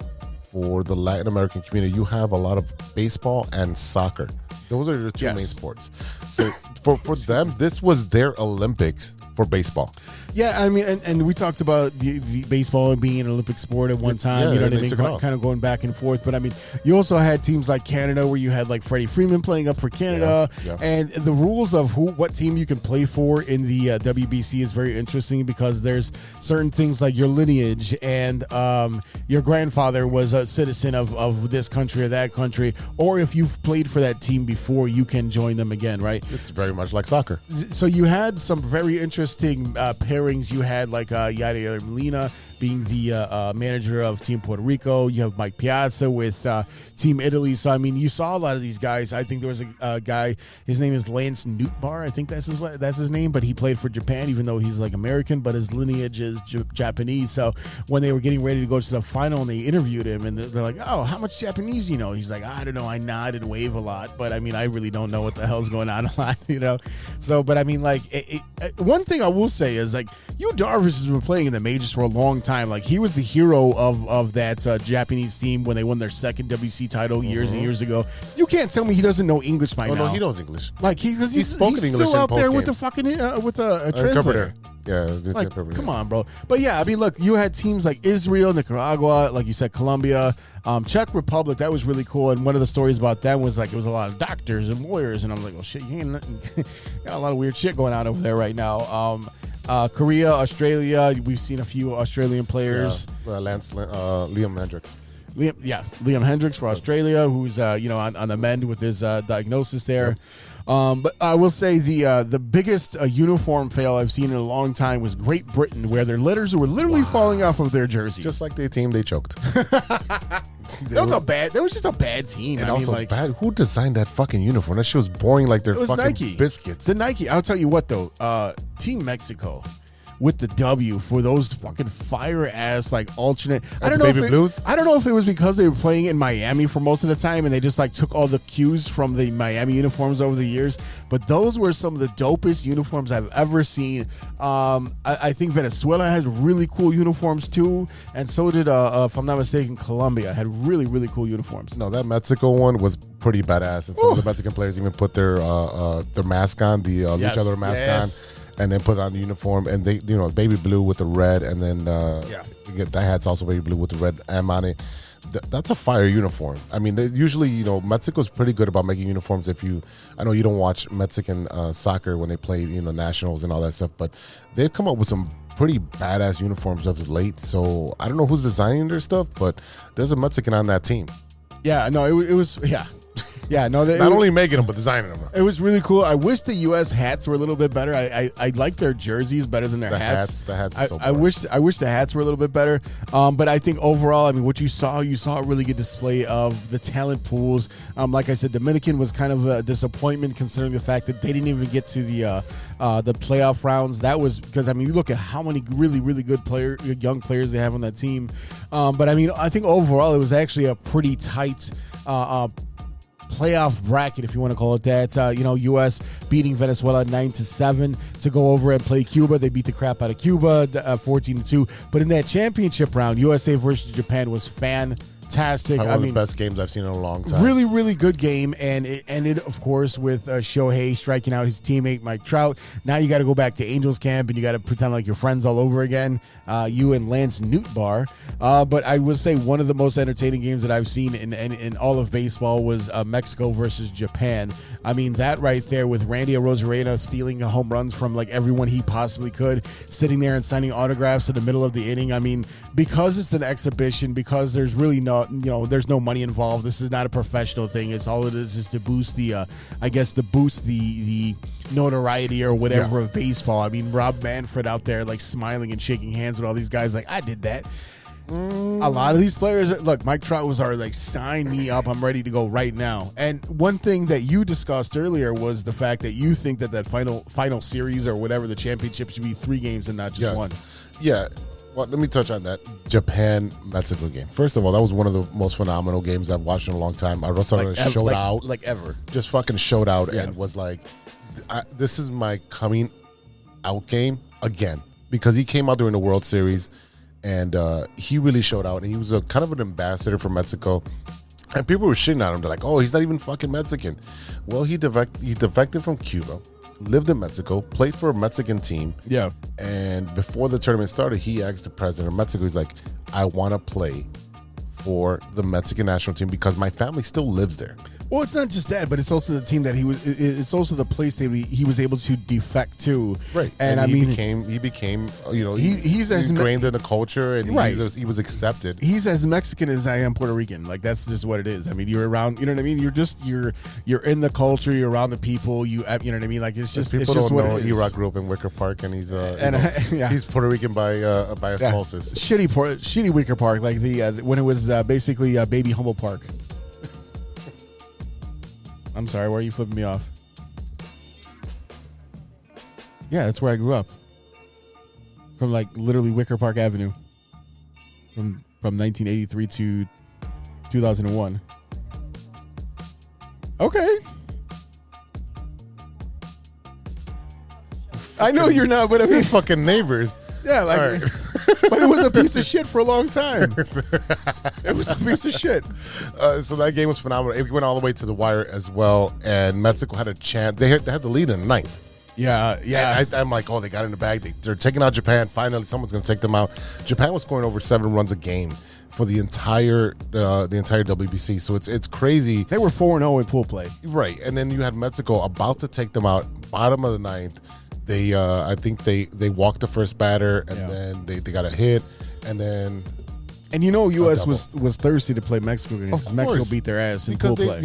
the Latin American community, you have a lot of baseball and soccer. Those are the two main sports. So for them, this was their Olympics for baseball. Yeah, I mean, and we talked about the baseball being an Olympic sport at one time. Yeah, you know what I they mean? took it off. Kind of going back and forth. But I mean, you also had teams like Canada where you had like Freddie Freeman playing up for Canada. Yeah. And the rules of what team you can play for in the WBC is very interesting because there's certain things like your lineage and your grandfather was a citizen of this country or that country, or if you've played for that team before. before you can join them again, right? It's very much like soccer. So you had some very interesting pairings. You had like Yadier Molina being the manager of Team Puerto Rico. You have Mike Piazza with Team Italy. So, I mean, you saw a lot of these guys. I think there was a guy, his name is Lance Nootbaar. I think that's his name, but he played for Japan, even though he's like American, but his lineage is Japanese. So when they were getting ready to go to the final and they interviewed him and they're like, oh, how much Japanese do you know? He's like, I don't know. I nod and wave a lot, but I mean, I really don't know what the hell's going on a lot, you know? So, but I mean, like, one thing I will say is like, Yu Darvish has been playing in the majors for a long time. Like, he was the hero of that Japanese team when they won their second WC title years and years ago. You can't tell me he doesn't know English by now. No, he knows English. Like, he's spoken English still out in there with post the fucking with a translator. Yeah, Like, come on, bro. But yeah, I mean, look, you had teams like Israel, Nicaragua, like you said, Colombia, Czech Republic. That was really cool. And one of the stories about them was like it was a lot of doctors and lawyers. And I was like, well, shit, you ain't got a lot of weird shit going on over there right now. Korea, Australia. We've seen a few Australian players. Liam Hendricks. Liam Hendricks for Australia, who's on the mend with his diagnosis there. But I will say the biggest uniform fail I've seen in a long time was Great Britain, where their letters were literally falling off of their jerseys. Just like their team, they choked. That was just a bad team. And I also mean, like, bad. Who designed that fucking uniform? That shit was boring like their fucking Nike. biscuits. The Nike. I'll tell you what though. Team Mexico with the W for those fucking fire ass like alternate. I don't know Baby Blues? I don't know if it was because they were playing in Miami for most of the time and they just like took all the cues from the Miami uniforms over the years. But those were some of the dopest uniforms I've ever seen. I think Venezuela has really cool uniforms too, and so did if I'm not mistaken, Colombia had really, really cool uniforms. No, that Mexico one was pretty badass, and some of the Mexican players even put their mask on, the luchador mask on. And then put on the uniform, and they, baby blue with the red, and then that hat's also baby blue with the red M on it. That's a fire uniform. I mean, they usually, Mexico's pretty good about making uniforms. I know you don't watch Mexican soccer when they play, nationals and all that stuff, but they've come up with some pretty badass uniforms of late. So I don't know who's designing their stuff, but there's a Mexican on that team. Yeah, no, it was. Yeah, no. Not only making them, but designing them. It was really cool. I wish the U.S. hats were a little bit better. I like their jerseys better than their hats. The hats are so I wish the hats were a little bit better. But I think overall, I mean, what you saw a really good display of the talent pools. Like I said, Dominican was kind of a disappointment considering the fact that they didn't even get to the playoff rounds. That was because, I mean, you look at how many really, really good young players they have on that team. But I mean, I think overall it was actually a pretty tight playoff bracket, if you want to call it that. U.S. beating Venezuela 9-7 to go over and play Cuba. They beat the crap out of Cuba 14-2. But in that championship round, USA versus Japan was fantastic. One of the best games I've seen in a long time. Really, really good game, and it ended, of course, with Shohei striking out his teammate Mike Trout. Now you got to go back to Angels camp, and you got to pretend like you're friends all over again. You and Lance Nootbaar. But I would say one of the most entertaining games that I've seen in all of baseball was Mexico versus Japan. I mean, that right there with Randy Arozarena stealing home runs from like everyone he possibly could, sitting there and signing autographs in the middle of the inning. I mean, because it's an exhibition, because there's really there's no money involved. This is not a professional thing. It's all it is to boost the notoriety or whatever of baseball. I mean, Rob Manfred out there like smiling and shaking hands with all these guys like, I did that. A lot of these players, look, Mike Trout was like, sign me up. I'm ready to go right now. And one thing that you discussed earlier was the fact that you think that final series or whatever, the championship, should be 3 games and not just one. Yeah. Well, let me touch on that Japan-Mexico game. First of all, that was one of the most phenomenal games I've watched in a long time. Arozarena showed out. Like ever. Just fucking showed out and was like, this is my coming out game again. Because he came out during the World Series and he really showed out. And he was a kind of an ambassador for Mexico. And people were shitting on him. They're like, oh, he's not even fucking Mexican. Well, he defected from Cuba, lived in Mexico, played for a Mexican team. Yeah. And before the tournament started, he asked the president of Mexico, he's like, I want to play for the Mexican national team because my family still lives there. Well, it's not just that, but it's also the team that he was. It's also the place that he was able to defect to. Right, and he became. He's as ingrained in the culture, and right. he was accepted. He's as Mexican as I am Puerto Rican. Like that's just what it is. I mean, you're around. You know what I mean? You're in the culture. You're around the people. You know what I mean? Like it's just. People it's just don't what know. it is. E-Roc grew up in Wicker Park, and he's yeah. he's Puerto Rican by osmosis. Shitty Wicker Park, like the when it was basically Baby Humble Park. I'm sorry, why are you flipping me off? Yeah, that's where I grew up. From like literally Wicker Park Avenue. From 1983 to 2001. Okay. I know you're not, but I mean fucking neighbors. Yeah, like, right. But it was a piece of shit for a long time. It was a piece of shit. So that game was phenomenal. It went all the way to the wire as well, and Mexico had a chance. They had the lead in the ninth. Yeah. And I'm like, oh, they got in the bag. They're taking out Japan. Finally, someone's going to take them out. Japan was scoring over 7 runs a game for the entire WBC. So it's crazy. They were 4-0 in pool play. Right, and then you had Mexico about to take them out, bottom of the ninth. They, I think they walked the first batter, and then they got a hit, and then. And U.S. was thirsty to play Mexico because Mexico beat their ass in because pool play.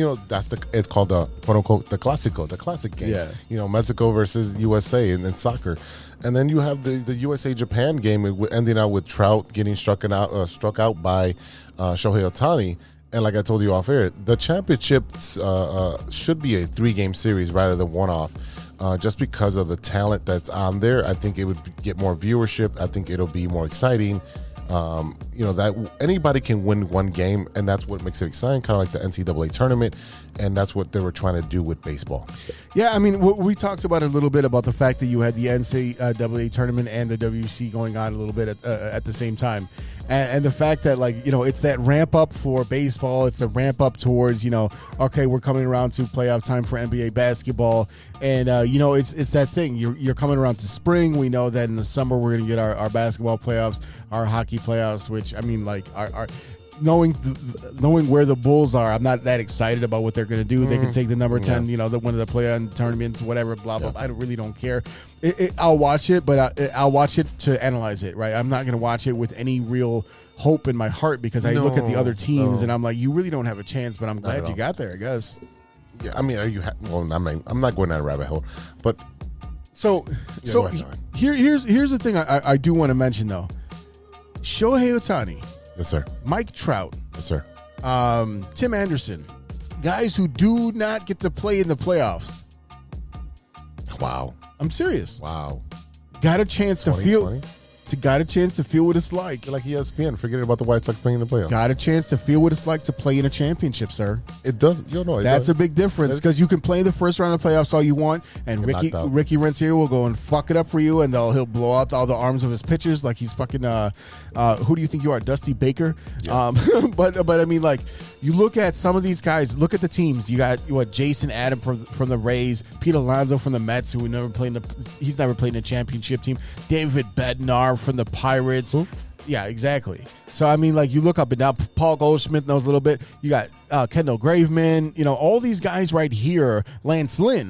It's called the quote unquote the classic game. Yeah. Mexico versus USA in soccer, and then you have the USA Japan game ending out with Trout getting struck out by Shohei Ohtani. And like I told you off air, the championship should be a 3-game series rather than one-off. Just because of the talent that's on there, I think it would get more viewership. I think it'll be more exciting. That anybody can win one game, and that's what makes it exciting, kind of like the NCAA tournament, and that's what they were trying to do with baseball. Yeah, I mean, we talked about it a little bit about the fact that you had the NCAA tournament and the WC going on a little bit at the same time. And the fact that, it's that ramp up for baseball. It's a ramp up towards, okay, we're coming around to playoff time for NBA basketball. And, it's that thing. You're coming around to spring. We know that in the summer we're going to get our basketball playoffs, our hockey playoffs, which, I mean, our knowing where the Bulls are, I'm not that excited about what they're going to do. They can take the number 10, the one of the play-on tournaments, whatever, blah, blah, blah. I really don't care. I'll watch it, but I'll watch it to analyze it, right? I'm not going to watch it with any real hope in my heart because I look at the other teams and I'm like, you really don't have a chance, but I'm glad you got there, I guess. Yeah, I mean, I'm not going down a rabbit hole, but here's the thing I do want to mention though. Shohei Ohtani. Yes, sir. Mike Trout. Yes, sir. Tim Anderson. Guys who do not get to play in the playoffs. Wow. I'm serious. Wow. Got a chance to feel what it's like. You're like ESPN, forgetting about the White Sox playing in the playoffs. Got a chance to feel what it's like to play in a championship, sir. It does. That's a big difference because you can play in the first round of the playoffs all you want, and Ricky Renteria will go and fuck it up for you, and he'll blow out all the arms of his pitchers like he's fucking. Who do you think you are, Dusty Baker? Yeah. But I mean, like, you look at some of these guys. Look at the teams. You got Jason Adam from the Rays, Pete Alonso from the Mets, who he's never played in a championship team. David Bednar from the Pirates. Who? Yeah, exactly. So, I mean, like, you look up and down. Paul Goldschmidt knows a little bit. You got Kendall Graveman. All these guys right here. Lance Lynn.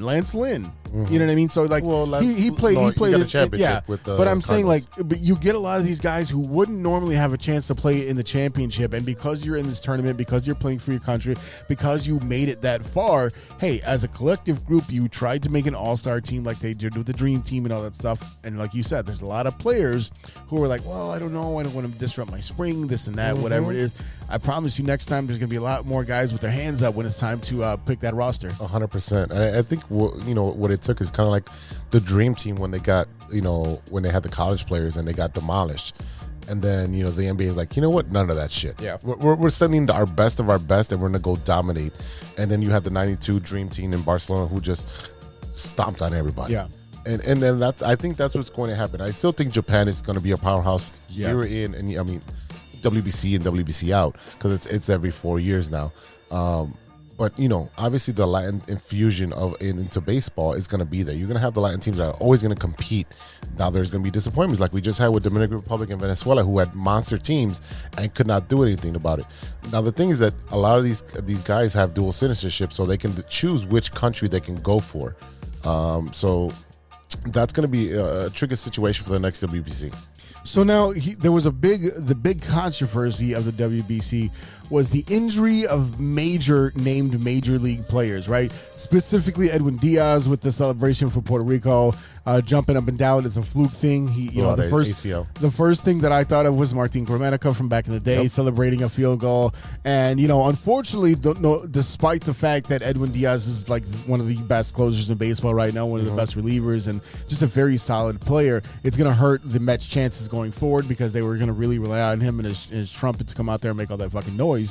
Mm-hmm. You know what I mean? So, like, he played a championship with the but I'm Cardinals. saying, but you get a lot of these guys who wouldn't normally have a chance to play in the championship, and because you're in this tournament, because you're playing for your country, because you made it that far, hey, as a collective group, you tried to make an all-star team like they did with the Dream Team and all that stuff. And like you said, there's a lot of players who are like, well, I don't know, I don't want to disrupt my spring, this and that, whatever it is. I promise you next time there's going to be a lot more guys with their hands up when it's time to pick that roster. 100%. I think what it took is kind of like the Dream Team when they got, when they had the college players and they got demolished. And then, the NBA is like, you know what? None of that shit. Yeah. We're sending our best of our best and we're going to go dominate. And then you have the 92 Dream Team in Barcelona who just stomped on everybody. Yeah. And then I think that's what's going to happen. I still think Japan is going to be a powerhouse year in, and I mean, WBC in, WBC out, because it's every 4 years now. But, obviously the Latin infusion into baseball is going to be there. You're going to have the Latin teams that are always going to compete. Now there's going to be disappointments like we just had with Dominican Republic and Venezuela, who had monster teams and could not do anything about it. Now the thing is that a lot of these guys have dual citizenship, so they can choose which country they can go for. So that's going to be a tricky situation for the next WBC. So now there was the big controversy of the WBC was the injury of named major league players, right? Specifically Edwin Diaz with the celebration for Puerto Rico, jumping up and down. It's a fluke thing. The first thing that I thought of was Martin Gromanico from back in the day, celebrating a field goal. And, unfortunately, despite the fact that Edwin Diaz is like one of the best closers in baseball right now, one of the best relievers, and just a very solid player, it's going to hurt the Mets' chances going forward because they were going to really rely on him and his trumpet to come out there and make all that fucking noise.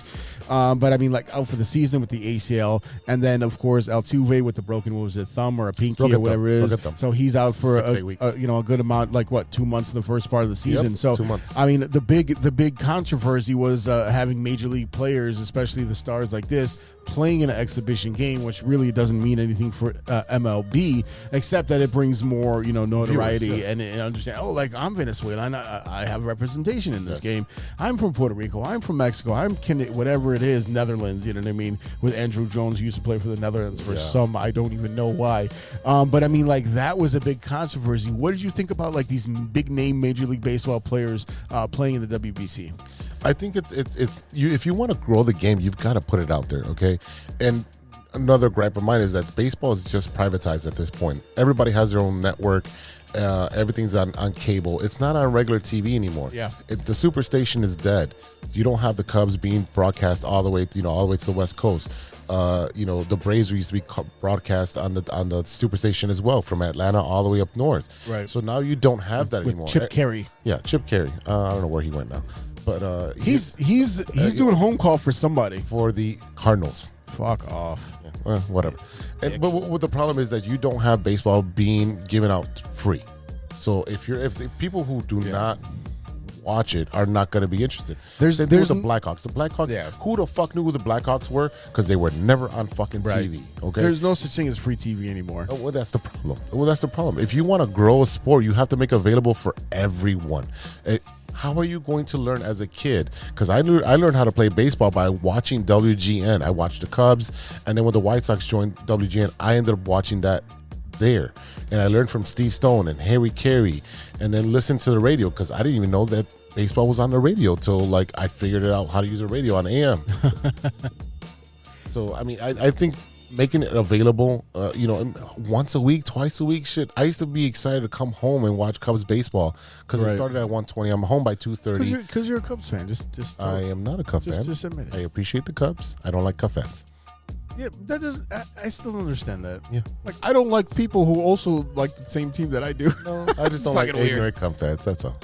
But I mean, like out for the season with the ACL, and then of course Altuve with the broken, thumb or a pinky or whatever it is. So he's out for a good amount, like 2 months in the first part of the season. So 2 months. I mean, the big controversy was having major league players, especially the stars like this, playing in an exhibition game, which really doesn't mean anything for MLB, except that it brings more, notoriety and understand. Oh, like I'm Venezuelan, I have representation in this game. I'm from Puerto Rico. I'm from Mexico. I'm whatever it is, Netherlands. You know what I mean? With Andrew Jones, who used to play for the Netherlands for some, I don't even know why. But I mean, like that was a big controversy. What did you think about like these big name Major League Baseball players playing in the WBC? I think it's if you want to grow the game, you've got to put it out there, okay? And another gripe of mine is that baseball is just privatized at this point. Everybody has their own network. Everything's on cable. It's not on regular TV anymore. Yeah, the Superstation is dead. You don't have the Cubs being broadcast all the way, to the West Coast. The Braves used to be broadcast on the Superstation as well, from Atlanta all the way up north. Right. So now you don't have that anymore. Chip Carey. Yeah, Chip Carey. I don't know where he went now, but he's doing home call for somebody for the Cardinals. Fuck off. Yeah, well, whatever. But what the problem is that you don't have baseball being given out free. So if the people who do not watch it are not going to be interested. There's the Blackhawks. The Blackhawks. Yeah. Who the fuck knew who the Blackhawks were? Because they were never on fucking TV. Okay. There's no such thing as free TV anymore. Well, that's the problem. If you want to grow a sport, you have to make it available for everyone. How are you going to learn as a kid? Because I learned how to play baseball by watching WGN. I watched the Cubs, and then when the White Sox joined WGN, I ended up watching that there. And I learned from Steve Stone and Harry Carey, and then listened to the radio because I didn't even know that baseball was on the radio till I figured out how to use a radio on AM. So, I mean, I think making it available, once a week, twice a week, shit. I used to be excited to come home and watch Cubs baseball because it started at 1:20. I'm home by 2:30. Because you're a Cubs fan. Just I am not a Cubs fan. Just admit it. I appreciate the Cubs. I don't like Cubs fans. Yeah, I still don't understand that. Yeah, like I don't like people who also like the same team that I do. No, I just don't like ignorant Cubs fans. That's all.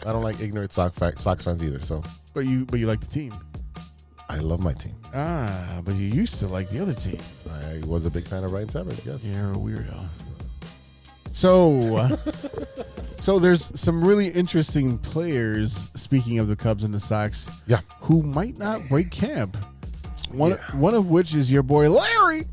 I don't like ignorant Sox fans either. So, but you like the team. I love my team. But you used to like the other team. I was a big fan of Ryan Savage. Yes, you're a weirdo. So, so there's some really interesting players. Speaking of the Cubs and the Sox, who might not break camp. One of which is your boy Larry.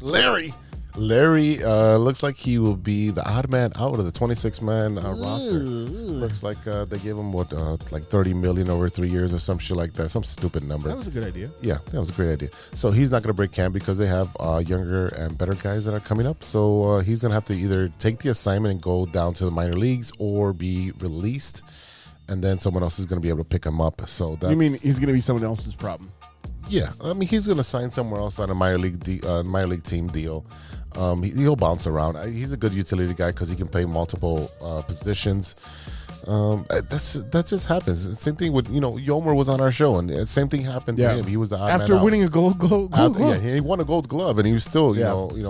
Larry looks like he will be the odd man out of the 26-man roster. Looks like they gave him like $30 million over 3 years or some shit like that. Some stupid number. That was a good idea. Yeah, that was a great idea. So he's not going to break camp because they have younger and better guys that are coming up. So he's going to have to either take the assignment and go down to the minor leagues or be released, and then someone else is going to be able to pick him up. So that's, you mean he's going to be someone else's problem? Yeah, I mean he's going to sign somewhere else on a minor league team deal. He'll bounce around. He's a good utility guy because he can play multiple positions. That just happens. Same thing with Yomer was on our show, and the same thing happened to him. He was the odd after man winning a gold glove. Yeah, he won a gold glove, and he was still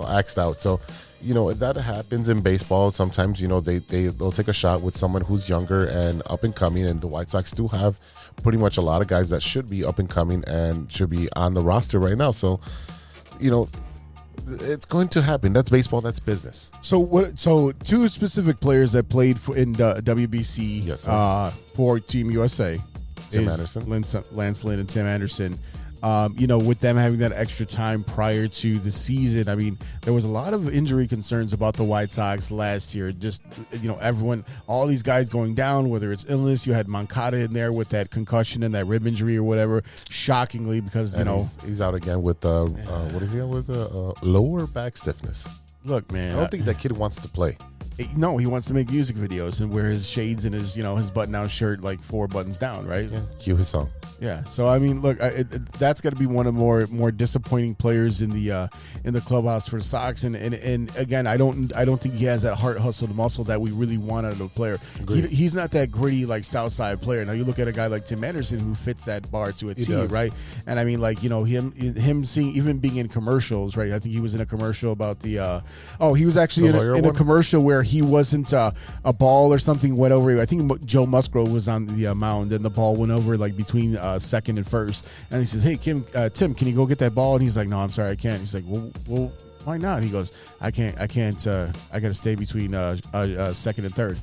axed out. So that happens in baseball. Sometimes they'll take a shot with someone who's younger and up and coming, and the White Sox do have pretty much a lot of guys that should be up and coming and should be on the roster right now. So it's going to happen. That's baseball. That's business. So two specific players that played in the WBC for Team USA. Tim Anderson. Lance Lynn and Tim Anderson. with them having that extra time prior to the season. I mean, there was a lot of injury concerns about the White Sox last year. Just, everyone, all these guys going down, whether it's illness, you had Moncada in there with that concussion and that rib injury or whatever, shockingly, because, he's out again with, what is he on with? Lower back stiffness. Look, man. I don't think that kid wants to play. No, he wants to make music videos and wear his shades and his, his button-down shirt like 4 buttons down, right? Yeah, cue his song. Yeah. So I mean, look, that's got to be one of the more disappointing players in the clubhouse for the Sox. And again, I don't think he has that heart, hustle, the muscle that we really want out of a player. He's not that gritty like Southside player. Now you look at a guy like Tim Anderson who fits that bar to a T, right? And I mean, like him seeing even being in commercials, right? I think he was in a commercial about the he was actually in a commercial where he wasn't a ball or something went over. I think Joe Musgrove was on the mound and the ball went over like between second and first, and he says, "Hey, Tim, can you go get that ball?" And he's like, "No, I'm sorry, I can't." He's like, "Well, why not?" He goes, "I can't. I got to stay between second and third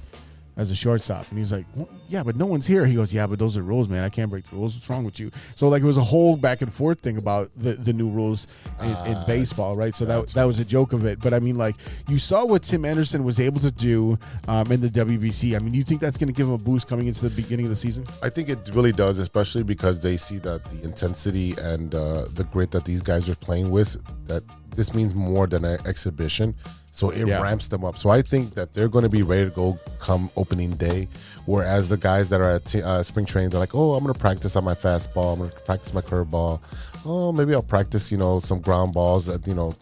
as a shortstop." And he's like, well, "Yeah, but no one's here." He goes, "Yeah, but those are rules, man. I can't break the rules. What's wrong with you?" So like it was a whole back and forth thing about the new rules in baseball, right? So that was a joke of it. But I mean, like you saw what Tim Anderson was able to do in the WBC. I mean, do you think that's going to give him a boost coming into the beginning of the season? I think it really does, especially because they see that the intensity and the grit that these guys are playing with, that this means more than an exhibition. So it ramps them up. So I think that they're going to be ready to go come opening day, whereas the guys that are at spring training, they're like, oh, I'm going to practice on my fastball. I'm going to practice my curveball. Oh, maybe I'll practice, some ground balls,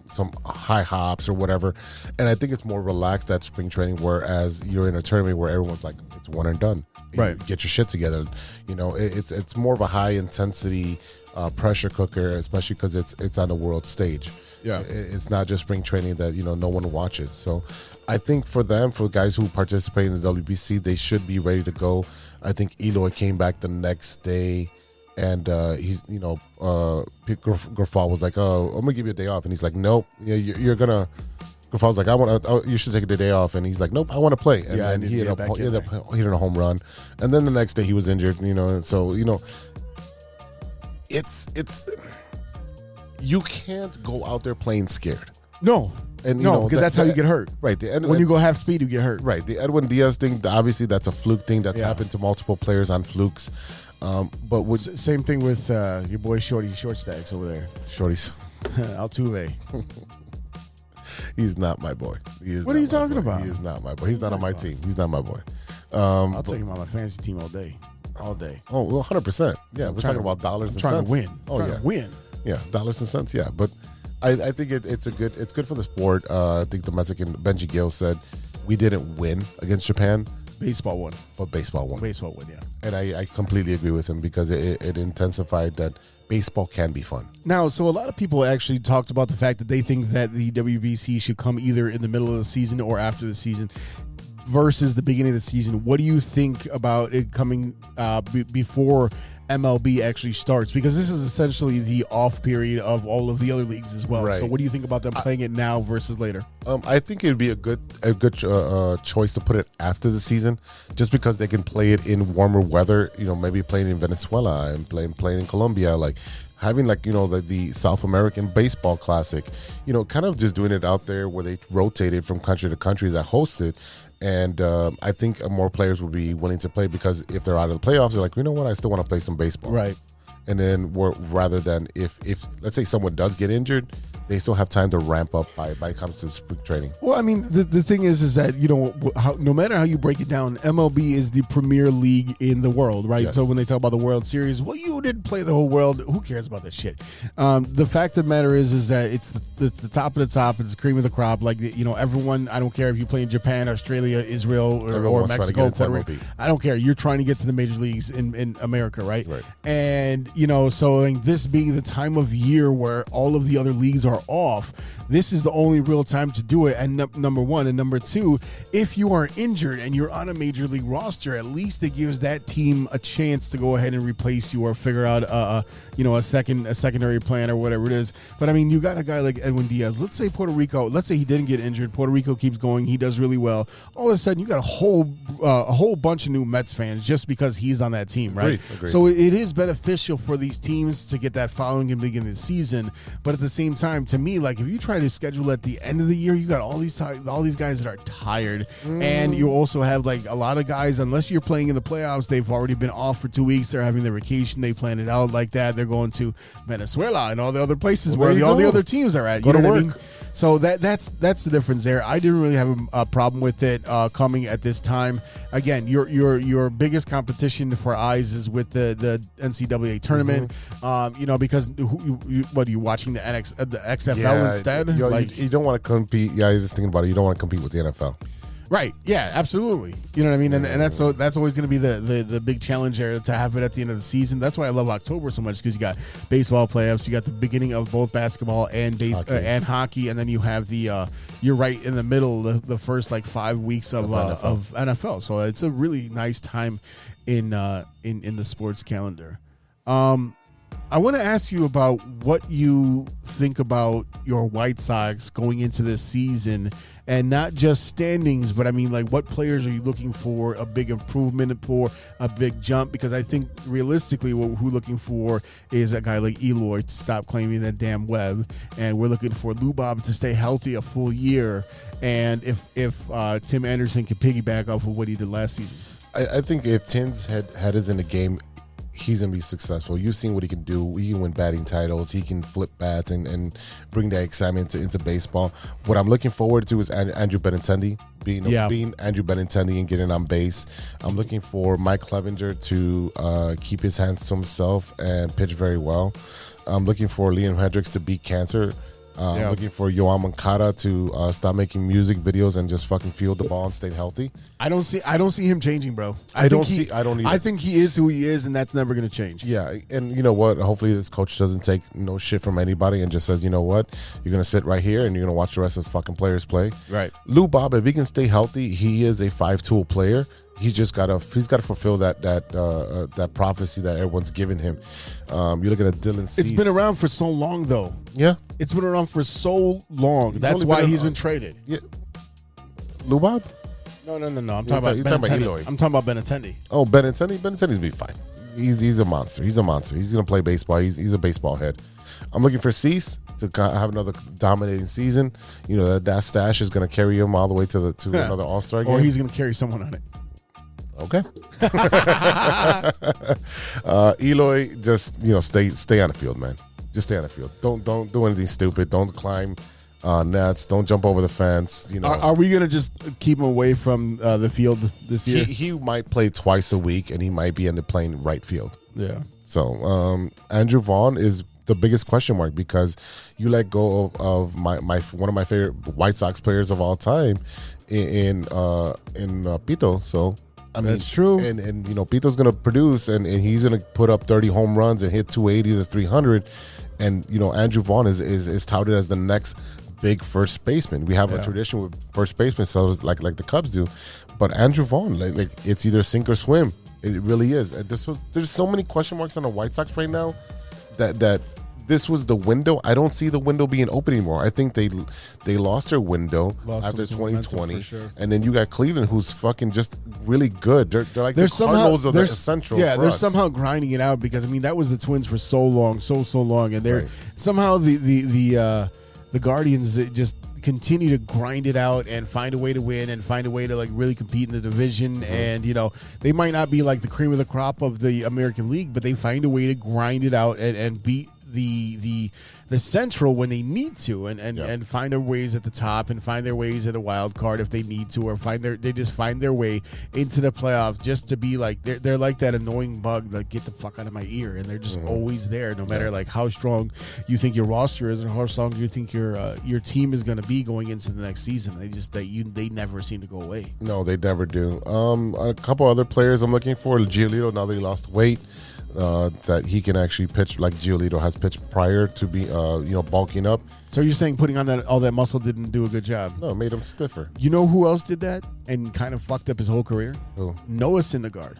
some high hops or whatever. And I think it's more relaxed at spring training, whereas you're in a tournament where everyone's like, it's one and done. Right. Get your shit together. It's more of a high intensity pressure cooker, especially because it's on the world stage. Yeah, it's not just spring training that no one watches. So I think for guys who participate in the WBC, they should be ready to go. I think Eloy came back the next day, and he's Grafal was like, "Oh, I'm gonna give you a day off," and he's like, "Nope, you're gonna." Grafal's like, you should take the day off," and he's like, "Nope, I want to play." And then he ended up hitting a home run, and then the next day he was injured. So it's. You can't go out there playing scared. No, because that's how you get hurt. Right. When you go half speed, you get hurt. Right. The Edwin Diaz thing, obviously that's a fluke thing that's happened to multiple players on flukes. But same thing with your boy Shorty Short Stacks over there. Shorty's Altuve. He's not my boy. What are you talking about? He is not my boy. He's not on my team. He's not my boy. I'll take him on my fantasy team all day. Oh, well, 100%. Yeah, we're talking about dollars and cents. Trying to win. Oh, yeah. Win. Yeah, dollars and cents. Yeah, but I think it's good for the sport. I think the Mexican Benji Gill said we didn't win against Japan. Baseball won. But baseball won. Baseball won, yeah. And I completely agree with him because it intensified that baseball can be fun. Now, so a lot of people actually talked about the fact that they think that the WBC should come either in the middle of the season or after the season versus the beginning of the season. What do you think about it coming before MLB actually starts? Because this is essentially the off period of all of the other leagues as well. Right. So what do you think about them playing it now versus later? I think it'd be a good choice to put it after the season, just because they can play it in warmer weather. Maybe playing in Venezuela and playing in Colombia, like having the South American Baseball Classic. Kind of just doing it out there where they rotate it from country to country that host it. And I think more players will be willing to play because if they're out of the playoffs, they're like, you know what, I still want to play some baseball. Right. And then rather than if let's say someone does get injured, they still have time to ramp up by it comes to spring training. Well, I mean, the thing is that, no matter how you break it down, MLB is the premier league in the world, right? Yes. So when they talk about the World Series, well, you didn't play the whole world. Who cares about that shit? The fact of the matter is that it's the top of the top. It's the cream of the crop. Like, everyone, I don't care if you play in Japan, Australia, Israel, or Mexico, Puerto Rico. I don't care. You're trying to get to the major leagues in America, right? Right. And, so this being the time of year where all of the other leagues are are off, this is the only real time to do it. And number one, and number two, if you are injured and you're on a major league roster, at least it gives that team a chance to go ahead and replace you or figure out a secondary plan or whatever it is. But I mean, you got a guy like Edwin Diaz. Let's say Puerto Rico. Let's say he didn't get injured. Puerto Rico keeps going. He does really well. All of a sudden, you got a whole bunch of new Mets fans just because he's on that team, right? Agreed. So it is beneficial for these teams to get that following in the beginning of the season. But at the same time, to me, like if you try to schedule at the end of the year, you got all these guys that are tired, and you also have like a lot of guys. Unless you're playing in the playoffs, they've already been off for 2 weeks. They're having their vacation. They plan it out like that. They're going to Venezuela and all the other places where all the other teams are at. You know what I mean? So that's the difference there. I didn't really have a problem with it coming at this time. Again, your biggest competition for eyes is with the NCAA tournament. Because what are you watching the XFL instead? You don't want to compete. Yeah, you're just thinking about it. You don't want to compete with the NFL. Right. Yeah, absolutely. You know what I mean? And that's always going to be the big challenge there to have it at the end of the season. That's why I love October so much, because you got baseball playoffs, you got the beginning of both basketball and hockey, and then you have you're right in the middle, the first like 5 weeks of NFL. So it's a really nice time in the sports calendar. I want to ask you about what you think about your White Sox going into this season, and not just standings, but I mean, like, what players are you looking for a big improvement for, a big jump? Because I think realistically what we're looking for is a guy like Eloy to stop claiming that damn web, and we're looking for Lubob to stay healthy a full year, and if Tim Anderson can piggyback off of what he did last season. I think if Tim's head is in the game, he's going to be successful. You've seen what he can do. He can win batting titles. He can flip bats and bring that excitement into baseball. What I'm looking forward to is Andrew Benintendi being Andrew Benintendi and getting on base. I'm looking for Mike Clevenger to keep his hands to himself and pitch very well. I'm looking for Liam Hendricks to beat cancer. I'm looking for Yoan Moncada to stop making music videos and just fucking field the ball and stay healthy. I don't see him changing, bro. I don't either. I think he is who he is, and that's never going to change. Yeah, and you know what? Hopefully this coach doesn't take no shit from anybody and just says, you know what? You're going to sit right here and you're going to watch the rest of the fucking players play. Right. Lubob, if he can stay healthy, he is a 5-tool player. He's got to fulfill that prophecy that everyone's given him. You're looking at Dylan Cease. It's been around for so long, though. Yeah, it's been around for so long. That's why he's been traded. Yeah, Lubob? No. I'm talking about Eloy. I'm talking about Benintendi. Oh, Benintendi. Benintendi's be fine. He's a monster. He's gonna play baseball. He's a baseball head. I'm looking for Cease to have another dominating season. You know that stash is gonna carry him all the way to another All-Star game, or he's gonna carry someone on it. Okay. Eloy, just stay on the field, man. Just stay on the field. Don't do anything stupid. Don't climb nets. Don't jump over the fence. Are we gonna just keep him away from the field this year? He might play twice a week, and he might be playing right field. Yeah. So Andrew Vaughn is the biggest question mark, because you let go of my one of my favorite White Sox players of all time in Pito. So. I mean, that's true. And Pito's going to produce, and he's going to put up 30 home runs and hit 280 to 300. And, Andrew Vaughn is touted as the next big first baseman. We have a tradition with first baseman, so like the Cubs do. But Andrew Vaughn, like it's either sink or swim. It really is. There's so many question marks on the White Sox right now that this was the window. I don't see the window being open anymore. I think they lost their window after 2020, sure. And then you got Cleveland, who's fucking just really good. They're like the Cardinals of the Central. Yeah, they're somehow grinding it out, because I mean that was the Twins for so long, and they're somehow the Guardians just continue to grind it out and find a way to win and find a way to like really compete in the division. And they might not be like the cream of the crop of the American League, but they find a way to grind it out and beat the Central when they need to, and find their ways at the top and find their ways at the wild card if they need to, or they just find their way into the playoffs, just to be like they're like that annoying bug, like, get the fuck out of my ear, and they're just always there, no matter like how strong you think your roster is or how strong you think your team is going to be going into the next season. They never seem to go away. No, they never do. A couple other players I'm looking for. Giolito, now that he lost weight, that he can actually pitch like Giolito has pitched prior to be bulking up. So you're saying putting on all that muscle didn't do a good job? No, it made him stiffer. You know who else did that and kind of fucked up his whole career? Who? Noah Syndergaard.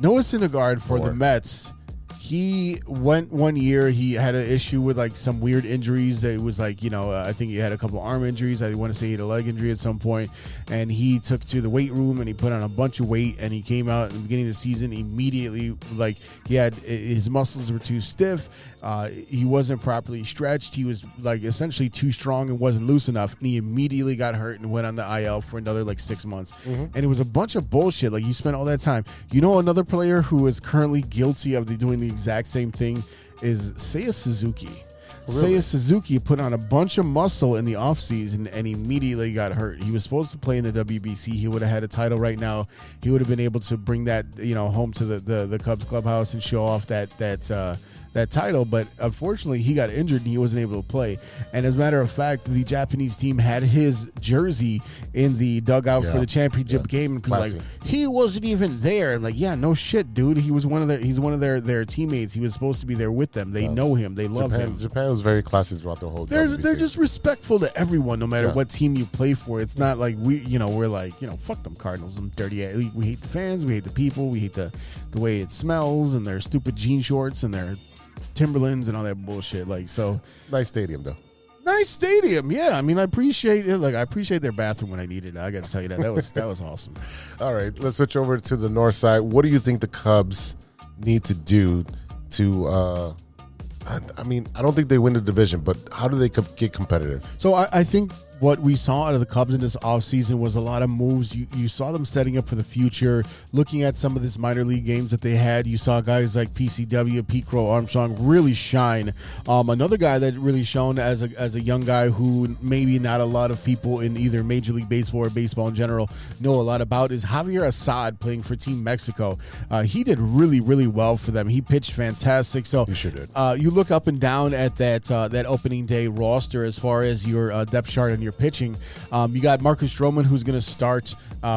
Noah Syndergaard for the Mets. He went one year. He had an issue with like some weird injuries. That was like, I think he had a couple arm injuries. I want to say he had a leg injury at some point. And he took to the weight room and he put on a bunch of weight. And he came out in the beginning of the season immediately. Like his muscles were too stiff. He wasn't properly stretched. He was like essentially too strong and wasn't loose enough. And he immediately got hurt and went on the IL for another like 6 months. And it was a bunch of bullshit. Like you spent all that time. Another player who is currently guilty of doing the exact same thing is Seiya Suzuki. Really? Seiya Suzuki put on a bunch of muscle in the offseason and immediately got hurt. He was supposed to play in the WBC. He would have had a title right now. He would have been able to bring that home to the Cubs clubhouse and show off that title, but unfortunately he got injured and he wasn't able to play. And as a matter of fact, the Japanese team had his jersey in the dugout for the championship game, and people were like, he wasn't even there. And like, yeah, no shit, dude. He's one of their teammates. He was supposed to be there with them. They know him. They love him. Japan was very classy throughout the whole. They're just respectful to everyone, no matter what team you play for. It's not like we're like, fuck them Cardinals. I'm dirty. We hate the fans. We hate the people. We hate the way it smells and their stupid jean shorts and their Timberlands and all that bullshit. Like, so nice stadium though. Nice stadium, yeah. I mean, I appreciate it. Like, I appreciate their bathroom when I need it. I got to tell you that was awesome. All right, let's switch over to the north side. What do you think the Cubs need to do to? I mean, I don't think they win the division, but how do they get competitive? So I think what we saw out of the Cubs in this offseason was a lot of moves. You saw them setting up for the future, looking at some of these minor league games that they had. You saw guys like PCW, Pete Crow Armstrong really shine. Another guy that really shone as a young guy who maybe not a lot of people in either Major League Baseball or baseball in general know a lot about is Javier Assad playing for Team Mexico. He did really, really well for them. He pitched fantastic. So he sure did. You look up and down at that opening day roster as far as your depth chart and your pitching. You got Marcus Stroman, who's going to start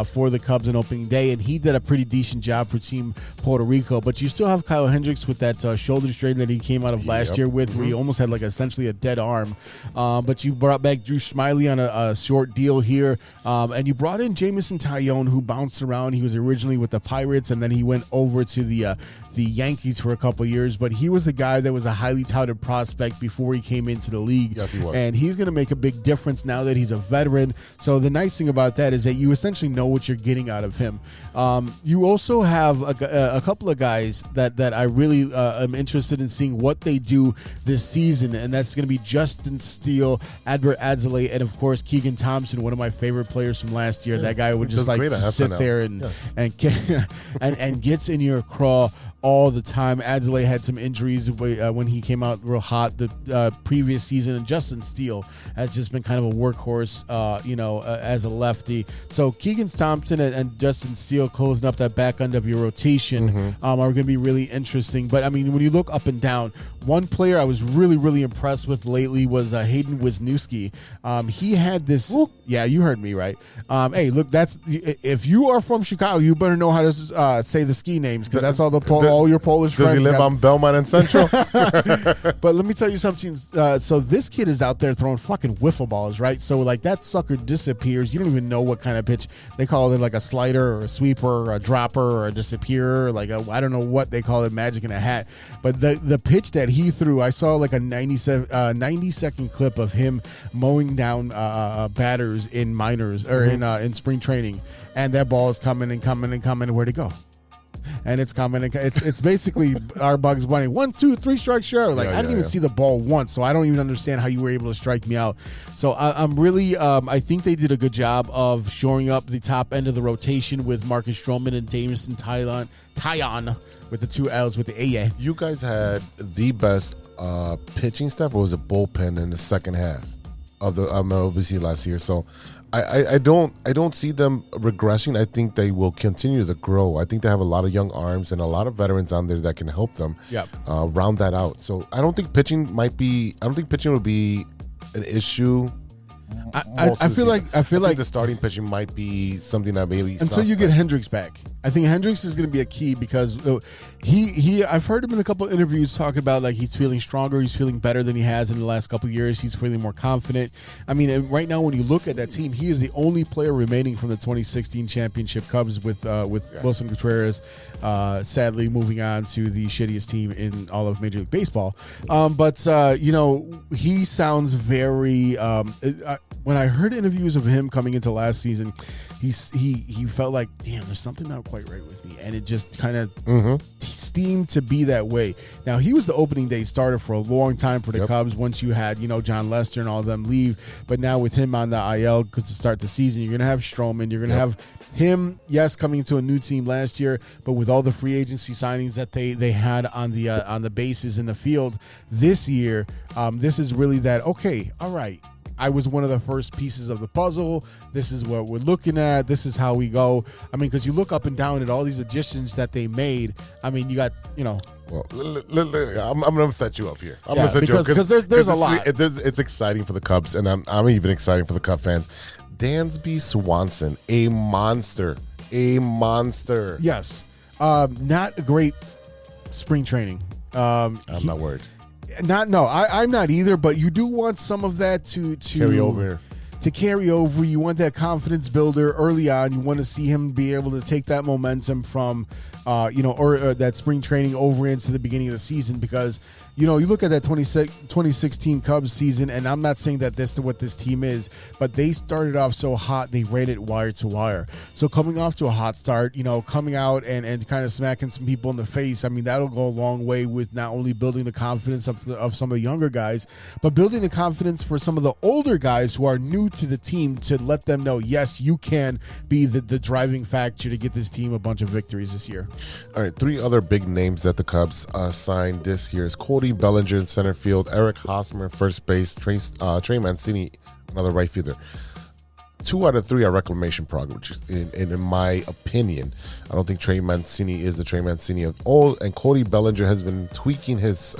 for the Cubs on opening day, and he did a pretty decent job for Team Puerto Rico. But you still have Kyle Hendricks with that shoulder strain that he came out of last year with, where he almost had like essentially a dead arm. But you brought back Drew Smyly on a short deal here, and you brought in Jamison Tyone, who bounced around. He was originally with the Pirates, and then he went over to the Yankees for a couple years. But he was a guy that was a highly touted prospect before he came into the league. Yes, he was. And he's going to make a big difference now that he's a veteran. So the nice thing about that is that you essentially know what you're getting out of him. You also have a couple of guys that I really am interested in seeing what they do this season, and that's going to be Justin Steele, Adbert Adzale, and of course Keegan Thompson, one of my favorite players from last year. That guy would just like to sit there and gets in your craw all the time. Adzale had some injuries when he came out real hot the previous season, and Justin Steele has just been kind of a workhorse, as a lefty. So Keegan Thompson and Justin Steele closing up that back end of your rotation are going to be really interesting. But I mean, when you look up and down, one player I was really, really impressed with lately was Hayden Wisniewski. He had this. Yeah, you heard me right. Hey, look, if you are from Chicago, you better know how to say the ski names, because that's all your Polish friends. Does he live on Belmont and Central? But let me tell you something. So this kid is out there throwing fucking wiffle balls, right? So like that sucker disappears. You don't even know what kind of pitch they call it, like a slider or a sweeper or a dropper or a disappear. Like I don't know what they call it, magic in a hat. But the pitch that he threw, I saw like a 90-second clip of him mowing down batters in minors or in spring training, and that ball is coming and coming and coming. Where'd it go? And it's coming. It's basically our Bugs Bunny. 1, 2, 3 strikes, sure. Like I didn't even see the ball once, so I don't even understand how you were able to strike me out. So I'm really, I think they did a good job of shoring up the top end of the rotation with Marcus Stroman and Jamison Tyone with the 2 L's with the A. You guys had the best pitching staff, or was it bullpen in the second half of the MLB last year? So I don't see them regressing. I think they will continue to grow. I think they have a lot of young arms and a lot of veterans on there that can help them round that out. So I don't think pitching would be an issue I feel like the starting pitching might be something that maybe until you get Hendricks back. I think Hendricks is going to be a key because I've heard him in a couple of interviews talking about like he's feeling stronger, he's feeling better than he has in the last couple of years. He's feeling more confident. I mean, and right now when you look at that team, he is the only player remaining from the 2016 championship Cubs with Wilson Contreras, sadly moving on to the shittiest team in all of Major League Baseball. But he sounds very. When I heard interviews of him coming into last season, he felt like, damn, there's something not quite right with me, and it just kind of seemed to be that way. Now he was the opening day starter for a long time for the Cubs. Once you had John Lester and all of them leave, but now with him on the IL to start the season, you're gonna have Stroman, you're gonna have him, yes, coming into a new team last year, but with all the free agency signings that they had on the bases in the field this year, this is really that okay, all right. I was one of the first pieces of the puzzle. This is what we're looking at. This is how we go. I mean, because you look up and down at all these additions that they made. I mean, you got, Well, I'm going to set you up here. I'm yeah, going to set you up because there's a lot. It's exciting for the Cubs, and I'm even excited for the Cub fans. Dansby Swanson, a monster. Yes. Not a great spring training. I'm not worried. I'm not either, but you do want some of that to carry over. To carry over, you want that confidence builder early on. You want to see him be able to take that momentum from, that spring training over into the beginning of the season because, you look at that 2016 Cubs season, and I'm not saying that this is what this team is, but they started off so hot, they ran it wire to wire. So coming off to a hot start, coming out and kind of smacking some people in the face, I mean, that'll go a long way with not only building the confidence of some of the younger guys, but building the confidence for some of the older guys who are new to the team to let them know, yes, you can be the driving factor to get this team a bunch of victories this year. All right, 3 other big names that the Cubs signed this year is Cody Bellinger in center field, Eric Hosmer first base, Trey Mancini, another right fielder. 2 out of 3 are reclamation progress, which in my opinion, I don't think Trey Mancini is the Trey Mancini of old, and Cody Bellinger has been tweaking his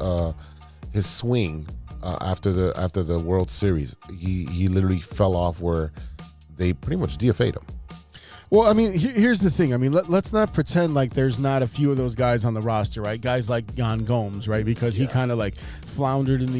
swing after the World Series. He literally fell off where they pretty much DFA'd him. Well, I mean, here's the thing. I mean, let's not pretend like there's not a few of those guys on the roster, right? Guys like Yan Gomes, right? Because he kind of like floundered in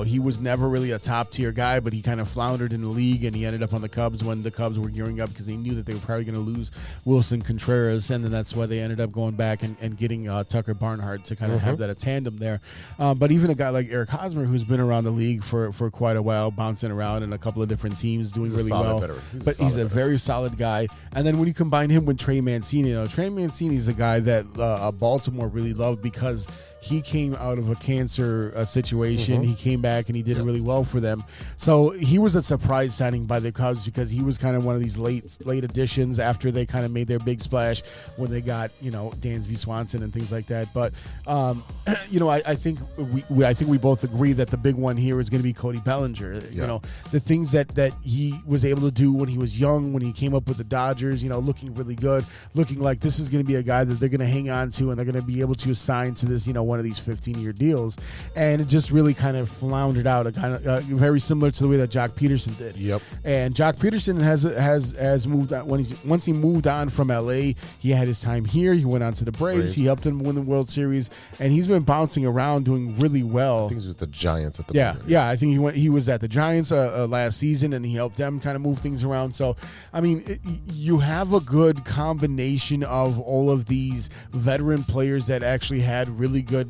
he was never really a top tier guy, but he kind of floundered in the league, and he ended up on the Cubs when the Cubs were gearing up because they knew that they were probably going to lose Wilson Contreras, and then that's why they ended up going back and getting Tucker Barnhart to kind of have that a tandem there. But even a guy like Eric Hosmer, who's been around the league for quite a while, bouncing around in a couple of different teams, doing really well. But he's a very solid guy. And then when you combine him with Trey Mancini, Trey Mancini is a guy that Baltimore really loved because he came out of a cancer situation. He came back and he did really well for them. So he was a surprise signing by the Cubs because he was kind of one of these late additions after they kind of made their big splash when they got Dansby Swanson and things like that. But I think we both agree that the big one here is going to be Cody Bellinger. The things that he was able to do when he was young, when he came up with the Dodgers, looking really good, looking like this is going to be a guy that they're going to hang on to and they're going to be able to assign to this one of these 15-year deals, and it just really kind of floundered out, very similar to the way that Jock Peterson did. Yep. And Jock Peterson has moved on. Once he moved on from LA, he had his time here. He went on to the Braves. He helped them win the World Series, and he's been bouncing around, doing really well. I think he was with the Giants at the moment. Yeah. I think he was at the Giants last season, and he helped them kind of move things around. So, I mean, you have a good combination of all of these veteran players that actually had really good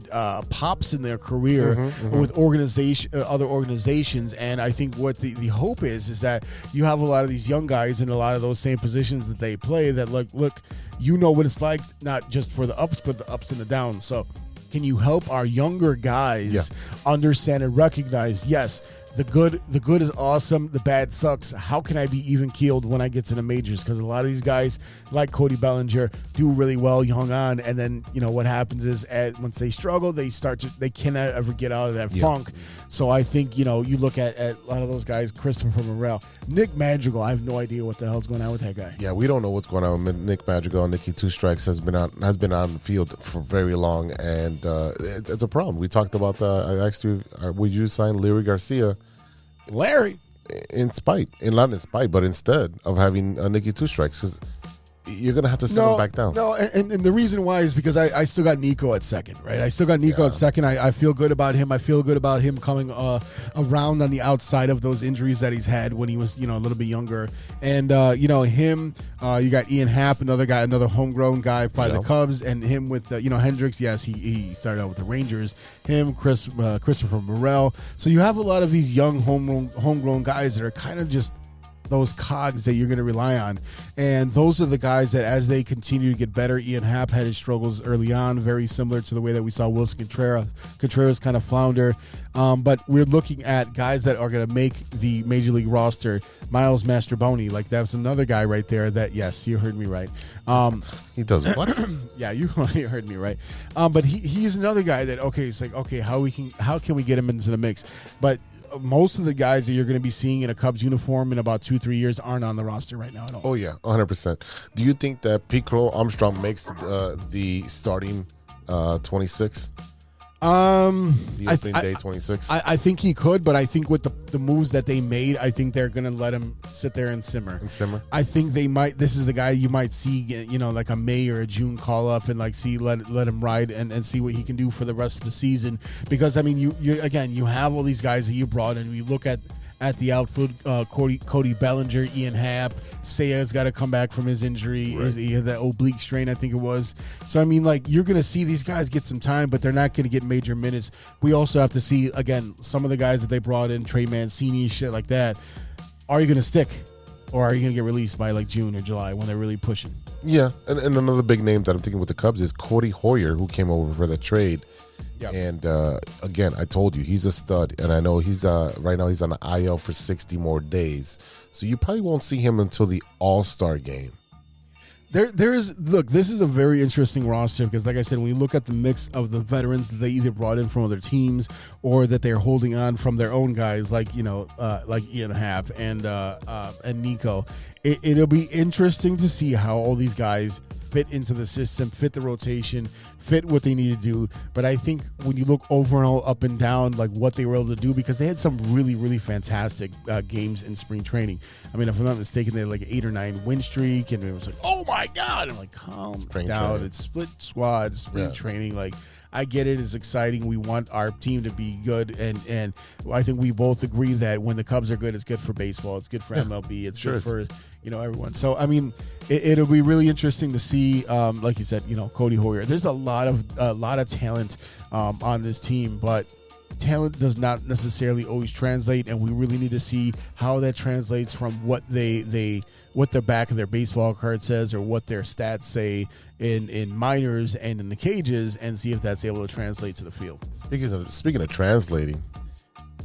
pops in their career with other organizations, and I think what the hope is that you have a lot of these young guys in a lot of those same positions that they play that look what it's like, not just for the ups but the ups and the downs. So can you help our younger guys understand and recognize, yes, the good is awesome, the bad sucks. How can I be even keeled when I get to the majors? Because a lot of these guys, like Cody Bellinger, do really well young on, and then what happens is once they struggle, they cannot ever get out of that funk. So I think you look at a lot of those guys, Christopher Morel, Nick Madrigal. I have no idea what the hell's going on with that guy. Yeah, we don't know what's going on with Nick Madrigal. Nicky Two Strikes has been on the field for very long, and it's a problem. We talked about I asked you, would you sign Larry Garcia? Larry. not in spite, but instead of having Nicky two strikes, because you're gonna have to send him back down. No, and the reason why is because I still got Nico at second, right? I still got Nico at second. I feel good about him. I feel good about him coming around on the outside of those injuries that he's had when he was, a little bit younger. And him, you got Ian Happ, another homegrown guy by the Cubs, and him with Hendricks. Yes, he started out with the Rangers. Him, Christopher Morel. So you have a lot of these young homegrown guys that are kind of just those cogs that you're going to rely on, and those are the guys that as they continue to get better. Ian Happ had his struggles early on, very similar to the way that we saw Wilson Contreras kind of flounder, but we're looking at guys that are going to make the major league roster. Miles Mastrobuoni, like that's another guy right there that, yes, you heard me right. He does what? Yeah, you heard me right. But he's another guy that, it's like, how can we get him into the mix? But most of the guys that you're going to be seeing in a Cubs uniform in about 2-3 years aren't on the roster right now at all. Oh yeah, 100%. Do you think that Pete Armstrong makes the starting 26? The opening day 26. I think he could, but I think with the moves that they made, I think they're going to let him sit there and simmer. I think they might. This is a guy you might see, like a May or a June call up and like let him ride and see what he can do for the rest of the season. Because I mean, you have all these guys that you brought in. You look at the outfield, Cody Bellinger, Ian Happ. Seiya's got to come back from his injury. Right. He had that oblique strain, I think it was. So, I mean, like, you're going to see these guys get some time, but they're not going to get major minutes. We also have to see, again, some of the guys that they brought in, Trey Mancini, shit like that. Are you going to stick? Or are you going to get released by, like, June or July when they're really pushing? Yeah, and another big name that I'm thinking with the Cubs is Cody Hoyer, who came over for the trade. Yep. And again, I told you he's a stud, and I know he's right now he's on the IL for 60 more days, so you probably won't see him until the All-Star game. Look, this is a very interesting roster because, like I said, when you look at the mix of the veterans that they either brought in from other teams or that they're holding on from their own guys, like like Ian Happ and Nico, it'll be interesting to see how all these guys fit into the system, fit the rotation, fit what they need to do. But I think when you look overall up and down, like what they were able to do, because they had some really, really fantastic games in spring training. I mean, if I'm not mistaken, they had like an 8 or 9 win streak, and it was like, oh my God. I'm like, calm down. It's split squad, spring training. Like, I get it. It's exciting. We want our team to be good. And I think we both agree that when the Cubs are good, it's good for baseball. It's good for MLB. It's good for, everyone. So, I mean, it'll be really interesting to see, like you said, Cody Hoyer. There's a lot of talent on this team, but talent does not necessarily always translate, and we really need to see how that translates from what what the back of their baseball card says or what their stats say in minors and in the cages, and see if that's able to translate to the field. Speaking of translating,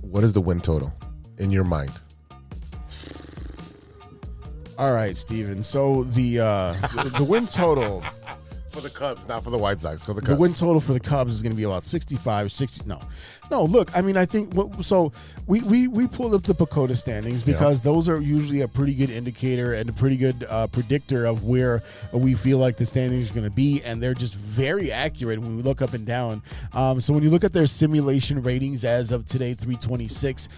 what is the win total in your mind? All right, Steven. So the win total for the Cubs, not for the White Sox. For the Cubs. The win total for the Cubs is going to be about 65, 60. No. Look, I mean, I think so. We pulled up the PECOTA standings because those are usually a pretty good indicator and a pretty good predictor of where we feel like the standings are going to be, and they're just very accurate when we look up and down. So when you look at their simulation ratings as of today, 326,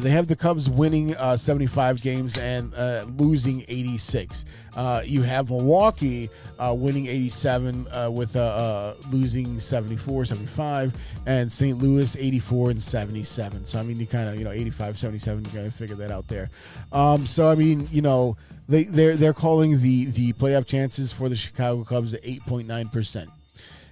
they have the Cubs winning 75 games and losing 86. You have Milwaukee winning 87 with losing 74, 75, and St. Louis 84 and 77. So I mean, you kind of 85, 77. You kind of figure that out there. So I mean, they're calling the playoff chances for the Chicago Cubs at 8.9%.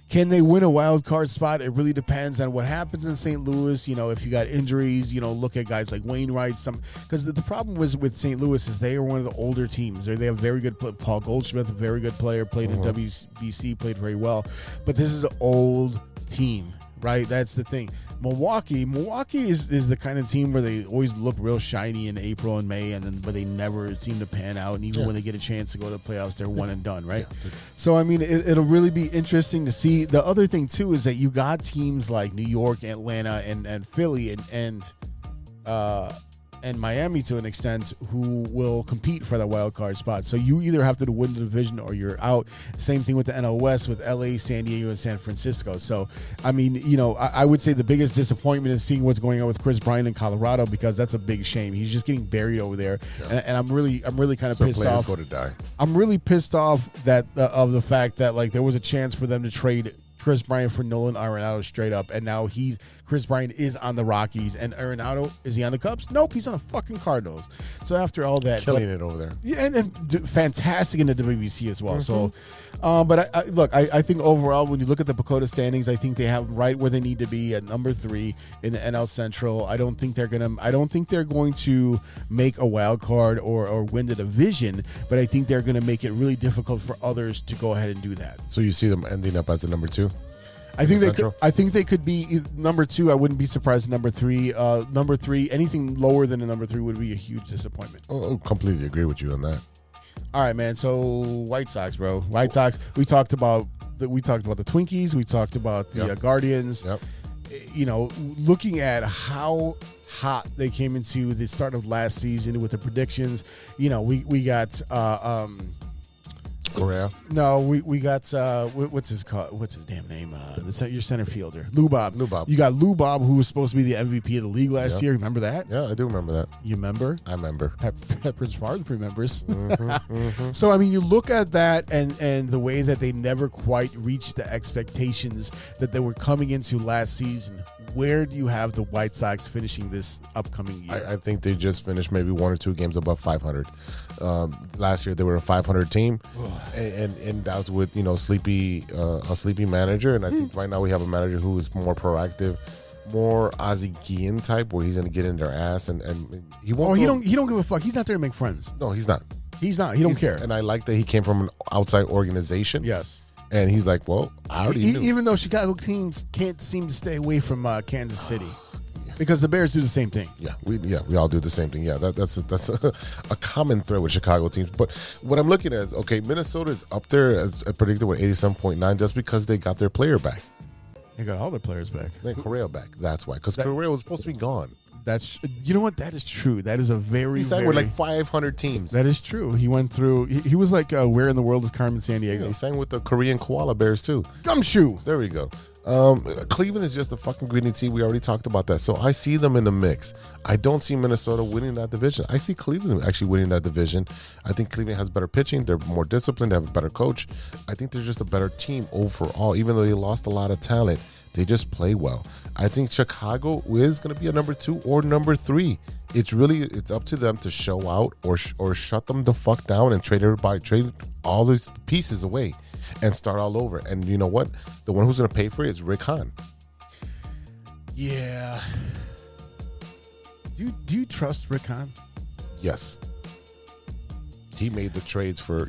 Can they win a wild card spot? It really depends on what happens in St. Louis. If you got injuries, look at guys like Wainwright. Because the problem was with St. Louis is they are one of the older teams. They have very good Paul Goldschmidt, a very good player, played in WBC, played very well. But this is an old team, right? That's the thing. Milwaukee is the kind of team where they always look real shiny in April and May, but they never seem to pan out. And even when they get a chance to go to the playoffs, they're one and done, right? Yeah. So I mean, it'll really be interesting to see. The other thing too is that you got teams like New York, Atlanta, and Philly, and Miami to an extent, who will compete for that wild card spot. So you either have to win the division or you're out. Same thing with the NL West with LA, San Diego, and San Francisco. So, I mean, I would say the biggest disappointment is seeing what's going on with Chris Bryant in Colorado, because that's a big shame. He's just getting buried over there, and I'm really kind of pissed off. Go to die. I'm really pissed off that of the fact that like there was a chance for them to trade Chris Bryant for Nolan Arenado straight up, and now Chris Bryant is on the Rockies, and Arenado, is he on the Cubs? Nope, he's on the fucking Cardinals. So after all that, killing it over there. Yeah, and fantastic in the WBC as well. So, but I think overall, when you look at the PECOTA standings, I think they have right where they need to be at number 3 in the NL Central. I don't think they're going to make a wild card or win the division, but I think they're going to make it really difficult for others to go ahead and do that. So you see them ending up as a number 2? I think they could be number 2. I wouldn't be surprised. Number 3, anything lower than a number 3 would be a huge disappointment. Oh, completely agree with you on that. All right, man. So White Sox, bro. White Sox. We talked about the Twinkies. We talked about the Guardians. Yep. Looking at how hot they came into the start of last season with the predictions. We got. Correa. No, we got what's his damn name? Your center fielder, Lou Bob. You got Lou Bob, who was supposed to be the MVP of the league last year. Remember that? Yeah, I do remember that. You remember? I remember. Pepper's father remembers. So I mean, you look at that and the way that they never quite reached the expectations that they were coming into last season. Where do you have the White Sox finishing this upcoming year? I think they just finished maybe 1 or 2 games above 500. Last year they were a 500 team, and that was with a sleepy manager. And I think right now we have a manager who is more proactive, more Ozzie Guillen type, where he's going to get in their ass and he won't. He don't give a fuck. He's not there to make friends. No, he's not. He's not. He don't care. And I like that he came from an outside organization. Yes. And he's like, well, I already knew. Even though Chicago teams can't seem to stay away from Kansas City, because the Bears do the same thing. Yeah, we all do the same thing. Yeah, that's a common thread with Chicago teams. But what I'm looking at is, okay, Minnesota is up there as predicted with 87.9 just because they got their player back. They got all their players back. They got Correa back. That's why, because Correa was supposed to be gone. That's, you know what? That is true. That is a very, he signed with like 500 teams. That is true. He went through. He was like, where in the world is Carmen Sandiego? Yeah, he signed with the Korean koala bears too. Gumshoe. There we go. Cleveland is just a fucking greedy team. We already talked about that. So I see them in the mix. I don't see Minnesota winning that division. I see Cleveland actually winning that division. I think Cleveland has better pitching. They're more disciplined. They have a better coach. I think they're just a better team overall. Even though they lost a lot of talent, they just play well. I think Chicago is going to be a number 2 or number 3. It's up to them to show out or shut them the fuck down and trade all these pieces away and start all over. And you know what? The one who's going to pay for it is Rick Hahn. Yeah. Do you trust Rick Hahn? Yes. He made the trades for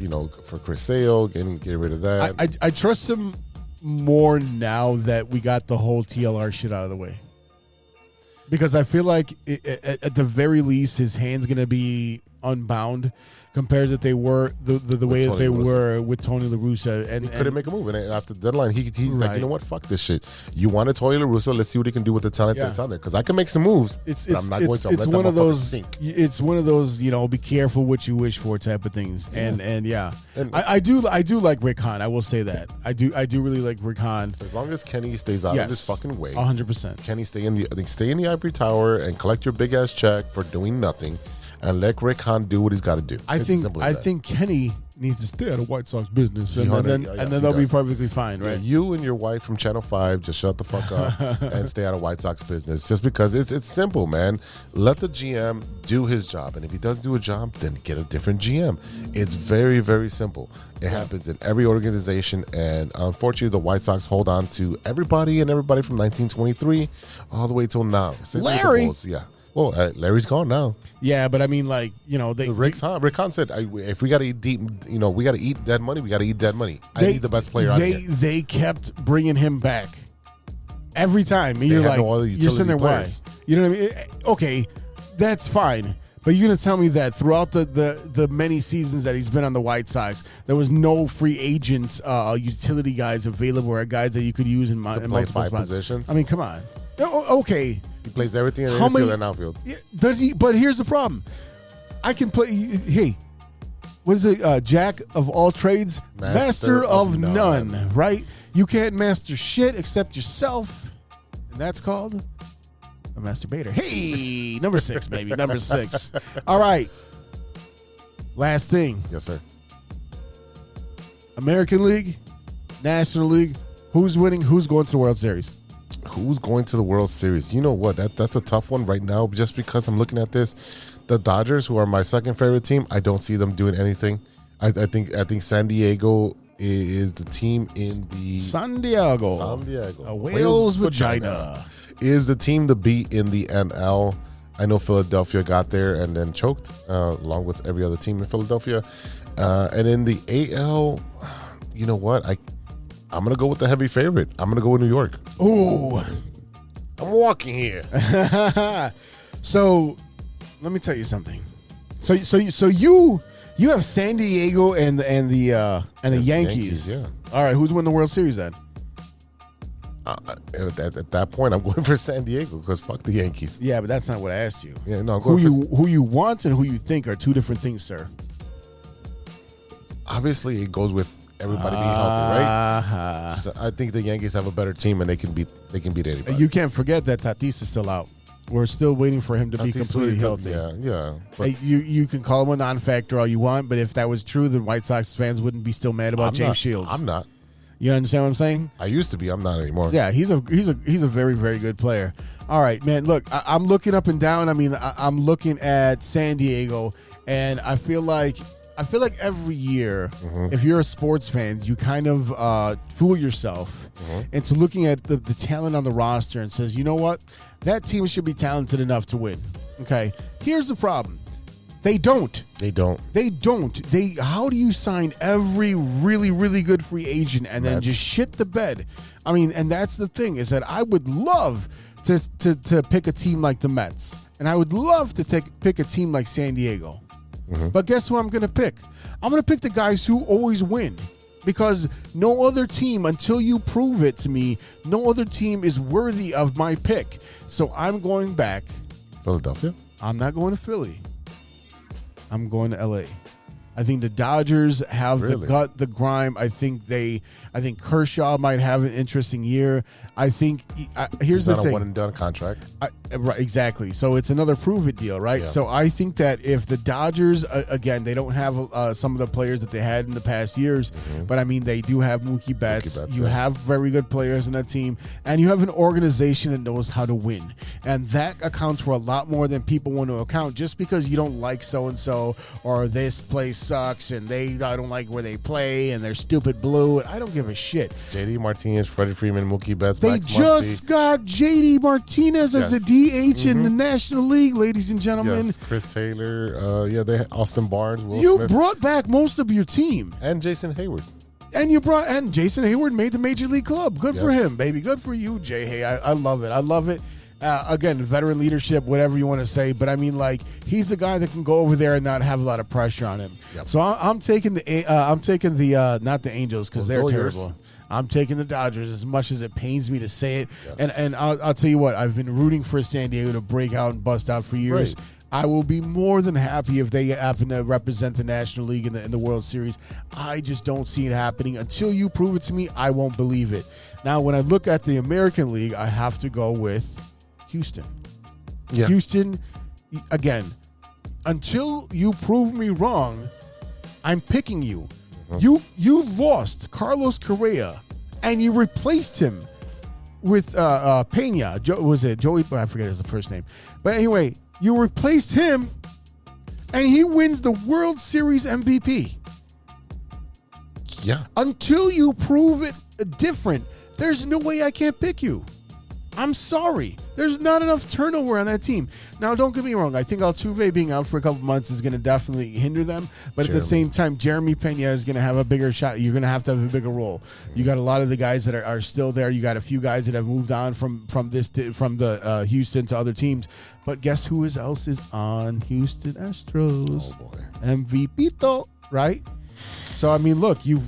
Chris Sale, getting rid of that. I trust him more now that we got the whole TLR shit out of the way, because I feel like at the very least his hand's gonna be unbound compared that they were the way that they were with Tony La Russa, and he couldn't make a move. And after the deadline, he's like, you know what, fuck this shit. You wanted Tony La Russa, let's see what he can do with the talent that's on there, because I can make some moves. But I'm not going to. It's one of those. It's one of those. Be careful what you wish for type of things. And I do like Rick Hahn. I will say that I do really like Rick Hahn. As long as Kenny stays out of this fucking way, 100%. Kenny stay in the ivory tower and collect your big ass check for doing nothing. And let Rick Hahn do what he's got to do. I think Kenny needs to stay out of White Sox business, and then they'll be perfectly fine, right? Yeah, you and your wife from Channel 5 just shut the fuck up and stay out of White Sox business. Just because it's simple, man. Let the GM do his job, and if he doesn't do a job, then get a different GM. It's very, very simple. It happens in every organization, and unfortunately, the White Sox hold on to everybody from 1923 all the way till now. Larry, yeah. Well, Larry's gone now. Yeah, but I mean, Rick Hahn said, if we got to eat deep, we got to eat dead money. We got to eat dead money. I need the best player out here. They kept bringing him back every time, and you're like, you're sitting there, why? You know what I mean? Okay, that's fine. But you're going to tell me that throughout the many seasons that he's been on the White Sox, there was no free agent utility guys available, or guys that you could use in multiple spots. Positions? I mean, come on. Okay. He plays everything in the How infield many- and outfield. Yeah, does he? But here's the problem. I can play. Hey, what is it? Jack of all trades, master of none. Right? You can't master shit except yourself, and that's called a masturbator. Hey, number 6, baby, number 6. All right. Last thing. Yes, sir. American League, National League. Who's winning? Who's going to the World Series? Who's going to the World Series? You know what? That's a tough one right now. Just because I'm looking at this, the Dodgers, who are my second favorite team, I don't see them doing anything. I think San Diego is the team in the San Diego. A whale's vagina. Is the team to beat in the NL. I know Philadelphia got there and then choked, along with every other team in Philadelphia. And in the AL, you know what? I'm going to go with the heavy favorite. I'm going to go with New York. Ooh. I'm walking here. So, let me tell you something. So you have San Diego and the Yankees. Yeah. All right, who's winning the World Series then? At that point, I'm going for San Diego because fuck the Yankees. Yeah, but that's not what I asked you. Yeah, no, I'm going Who you want and who you think are two different things, sir. Obviously, it goes with everybody being healthy, right? So I think the Yankees have a better team and they can beat anybody. You can't forget that Tatis is still out. We're still waiting for him to be completely healthy. Yeah. But Hey, you can call him a non-factor all you want, but if that was true, the White Sox fans wouldn't be still mad about James Shields. I'm not. You understand what I'm saying? I used to be. I'm not anymore. Yeah, he's a very, very good player. All right, man. Look, I'm looking up and down. I mean, I'm looking at San Diego, and I feel like every year, if you're a sports fan, you kind of fool yourself into looking at the talent on the roster and says, you know what, that team should be talented enough to win. Okay, here's the problem. They don't. How do you sign every really, really good free agent and then just shit the bed? I mean, and that's the thing, is that I would love to pick a team like the Mets, and I would love to pick a team like San Diego. But guess who I'm going to pick? I'm going to pick the guys who always win, because no other team, until you prove it to me, no other team is worthy of my pick. So I'm going back. Philadelphia? I'm not going to Philly. I'm going to LA. I think the Dodgers have the gut, the grime. I think Kershaw might have an interesting year. I think here's the thing. A one and done contract. Right, exactly. So it's another prove it deal, right? Yeah. So I think that if the Dodgers, again, they don't have some of the players that they had in the past years, but I mean, they do have Mookie Betts. You have very good players in that team, and you have an organization that knows how to win. And that accounts for a lot more than people want to account. Just because you don't like so-and-so, or this place sucks, and I don't like where they play, and they're stupid blue, and I don't give a shit. JD Martinez, Freddie Freeman, Mookie Betts, They Max just Muncy. got JD Martinez as a DH in the National League, ladies and gentlemen. Yes, Chris Taylor. They had Austin Barnes, Will You Smith, brought back most of your team. and Jason Hayward. And Jason Hayward made the Major League Club. Good for him, baby. Good for you, Jay. Hey, I love it. I love it. Again, veteran leadership, whatever you want to say, but I mean, like, he's the guy that can go over there and not have a lot of pressure on him. Yep. So I'm taking the not the Angels, because they're Warriors. terrible. I'm taking the Dodgers, as much as it pains me to say it. Yes. And I'll tell you what, I've been rooting for San Diego to break out and bust out for years. Right. I will be more than happy if they happen to represent the National League in the World Series. I just don't see it happening. Until you prove it to me, I won't believe it. Now, when I look at the American League, I have to go with Houston. Yeah. Houston, again, until you prove me wrong, I'm picking you. You lost Carlos Correa, and you replaced him with Pena. Was it Joey? I forget his first name. But anyway, you replaced him, and he wins the World Series MVP. Yeah. Until you prove it different, there's no way I can't pick you. I'm sorry. There's not enough turnover on that team. Now, don't get me wrong. I think Altuve being out for a couple months is going to definitely hinder them. But at the same time, Jeremy Pena is going to have a bigger shot. You're going to have a bigger role. You got a lot of the guys that are still there. You got a few guys that have moved on from the Houston to other teams. But guess who else is on Houston Astros? Oh, boy. MVP, right? So I mean, look, you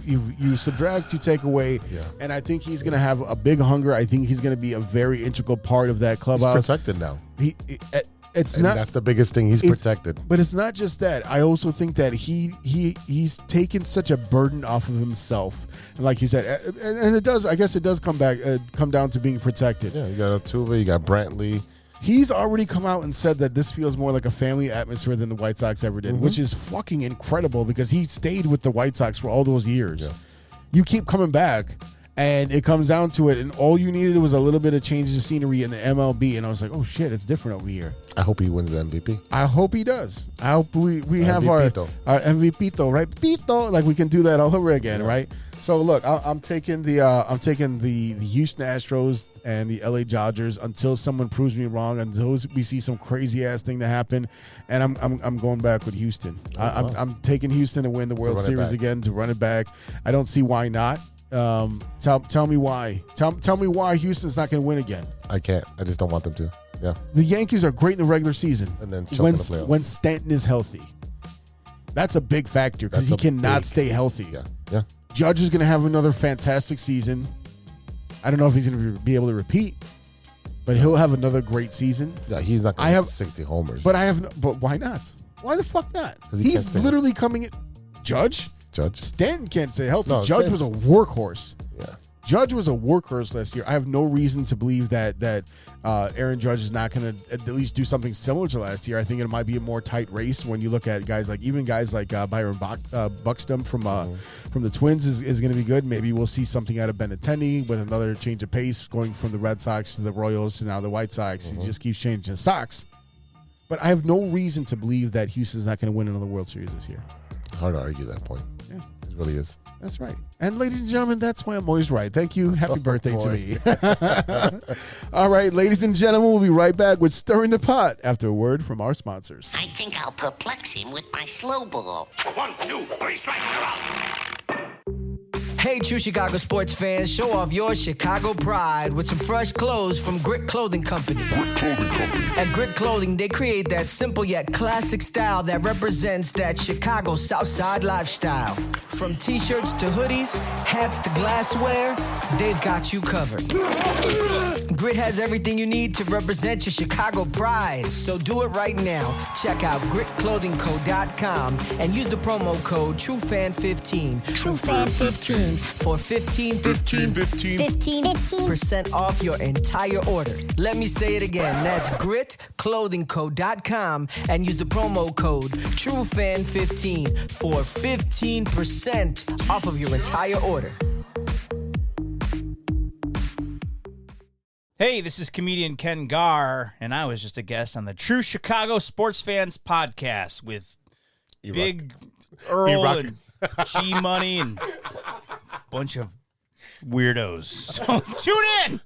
subtract, you take away, and I think he's going to have a big hunger. I think he's going to be a very integral part of that clubhouse. He's protected now. That's the biggest thing. He's protected. But it's not just that. I also think that he's taken such a burden off of himself, and like you said, and it does. I guess it does come down to being protected. Yeah, you got Altuve, you got Brantley. He's already come out and said that this feels more like a family atmosphere than the White Sox ever did, which is fucking incredible because he stayed with the White Sox for all those years. Yeah. You keep coming back, and it comes down to it, and all you needed was a little bit of change of scenery in the MLB, and I was like, oh shit, it's different over here. I hope he wins the MVP. I hope he does. I hope we have our MVP, right? Pito, like we can do that all over again, right? So look, I'm taking the Houston Astros and the LA Dodgers until someone proves me wrong, until we see some crazy ass thing to happen, and I'm going back with Houston. I'm taking Houston to win the World Series again, to run it back. I don't see why not. Tell me why. Tell me why Houston's not going to win again. I can't. I just don't want them to. Yeah. The Yankees are great in the regular season, and then when the playoffs. When Stanton is healthy, that's a big factor because he cannot stay healthy. Yeah. Judge is going to have another fantastic season. I don't know if he's going to be able to repeat, but he'll have another great season. Yeah, he's not going to have 60 homers. But but why not? Why the fuck not? He's literally coming at Judge. Stanton can't stay healthy. No, Judge was a workhorse. Yeah. Judge was a workhorse last year. I have no reason to believe that Aaron Judge is not going to at least do something similar to last year. I think it might be a more tight race when you look at guys like Byron Buxton from the Twins is going to be good. Maybe we'll see something out of Benintendi with another change of pace going from the Red Sox to the Royals to now the White Sox. He just keeps changing Sox. But I have no reason to believe that Houston's not going to win another World Series this year. Hard to argue that point. Yeah. It really is. That's right. And ladies and gentlemen, that's why I'm always right. Thank you. Happy birthday to me. All right, ladies and gentlemen, we'll be right back with Stirring the Pot after a word from our sponsors. I think I'll perplex him with my slow ball. 1, 2, 3 strikes, you're out. Hey, true Chicago sports fans, show off your Chicago pride with some fresh clothes from Grit Clothing Company. At Grit Clothing, they create that simple yet classic style that represents that Chicago Southside lifestyle. From t-shirts to hoodies, hats to glassware, they've got you covered. Grit has everything you need to represent your Chicago pride. So do it right now. Check out gritclothingco.com and use the promo code TrueFan15. TrueFan15. For 15% off your entire order. Let me say it again. That's gritclothingco.com and use the promo code TrueFan15 for 15% off of your entire order. Hey, this is comedian Ken Garr, and I was just a guest on the True Chicago Sports Fans podcast with E-Roc. Big Earl E-Roc. and G-Money and a bunch of weirdos. So tune in!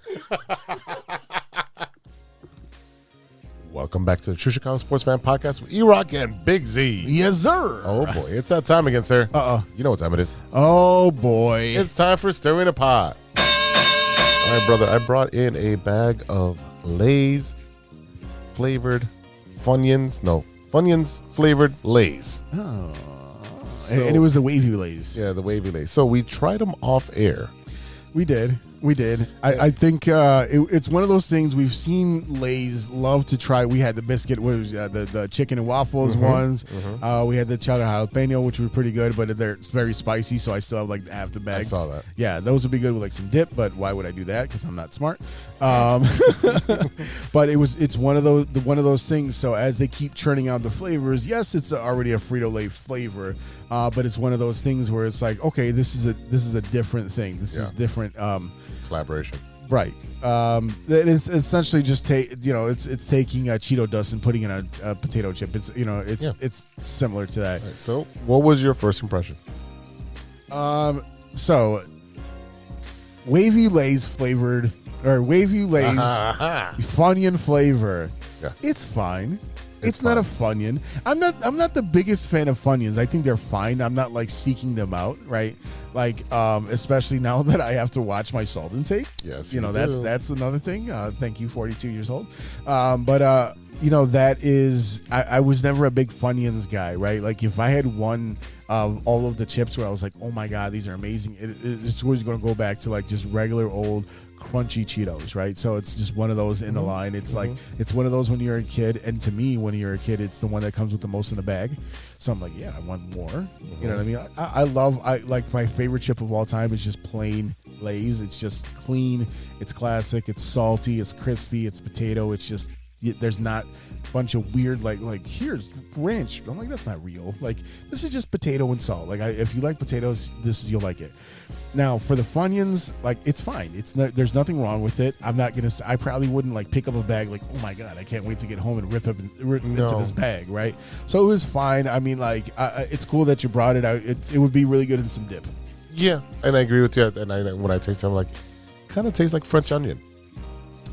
Welcome back to the True Chicago Sports Fan Podcast with E-Roc and Big-Z. Yes, sir. Oh, boy. It's that time again, sir. You know what time it is. Oh, boy. It's time for Stirring the Pot. All right, brother. I brought in a bag of Lay's flavored Funyuns. No, Funyuns flavored Lay's. Oh. And it was the wavy Lay's. Yeah, the wavy Lay's. So we tried them off air. We did. I think it's one of those things we've seen Lay's love to try. We had the biscuit, the chicken and waffles ones. We had the cheddar jalapeno, which were pretty good, but it's very spicy, so I still have like half the bag. I saw that. Yeah, those would be good with like some dip, but why would I do that? Because I'm not smart. But it's one of those things. So as they keep churning out the flavors, yes, it's already a Frito-Lay flavor, but it's one of those things where it's like, okay, this is a different thing. This is different. Collaboration. Right. It's essentially just it's taking Cheeto dust and putting in a potato chip. It's similar to that. Right, so what was your first impression? So wavy Lay's flavored or wavy Lay's Funyun flavor. Yeah. It's fine. It's not a Funyun. I'm not the biggest fan of Funyuns. I think they're fine. I'm not like seeking them out, right? Like, especially now that I have to watch my salt intake. Yes, that's another thing. Thank you, 42 years old. That is, I was never a big Funyuns guy, right? Like if I had one of all of the chips where I was like, oh my God, these are amazing. It's always going to go back to like just regular old crunchy Cheetos, right? So it's just one of those in the line. It's like, it's one of those when you're a kid. And to me, when you're a kid, it's the one that comes with the most in the bag. So I'm like, yeah, I want more. You know what I mean? I like my favorite chip of all time is just plain Lay's. It's just clean. It's classic. It's salty. It's crispy. It's potato. It's just, there's not a bunch of weird like here's ranch. I'm like, that's not real. Like, this is just potato and salt. Like, if you like potatoes, you'll like it. Now for the Funyuns, like, it's fine. There's nothing wrong with it. I probably wouldn't like pick up a bag like, oh my God, I can't wait to get home and rip into this bag, right? So it was fine. I mean, like, it's cool that you brought it out. It would be really good in some dip. Yeah, and I agree with you. And when I taste it, I'm like, kind of tastes like French onion.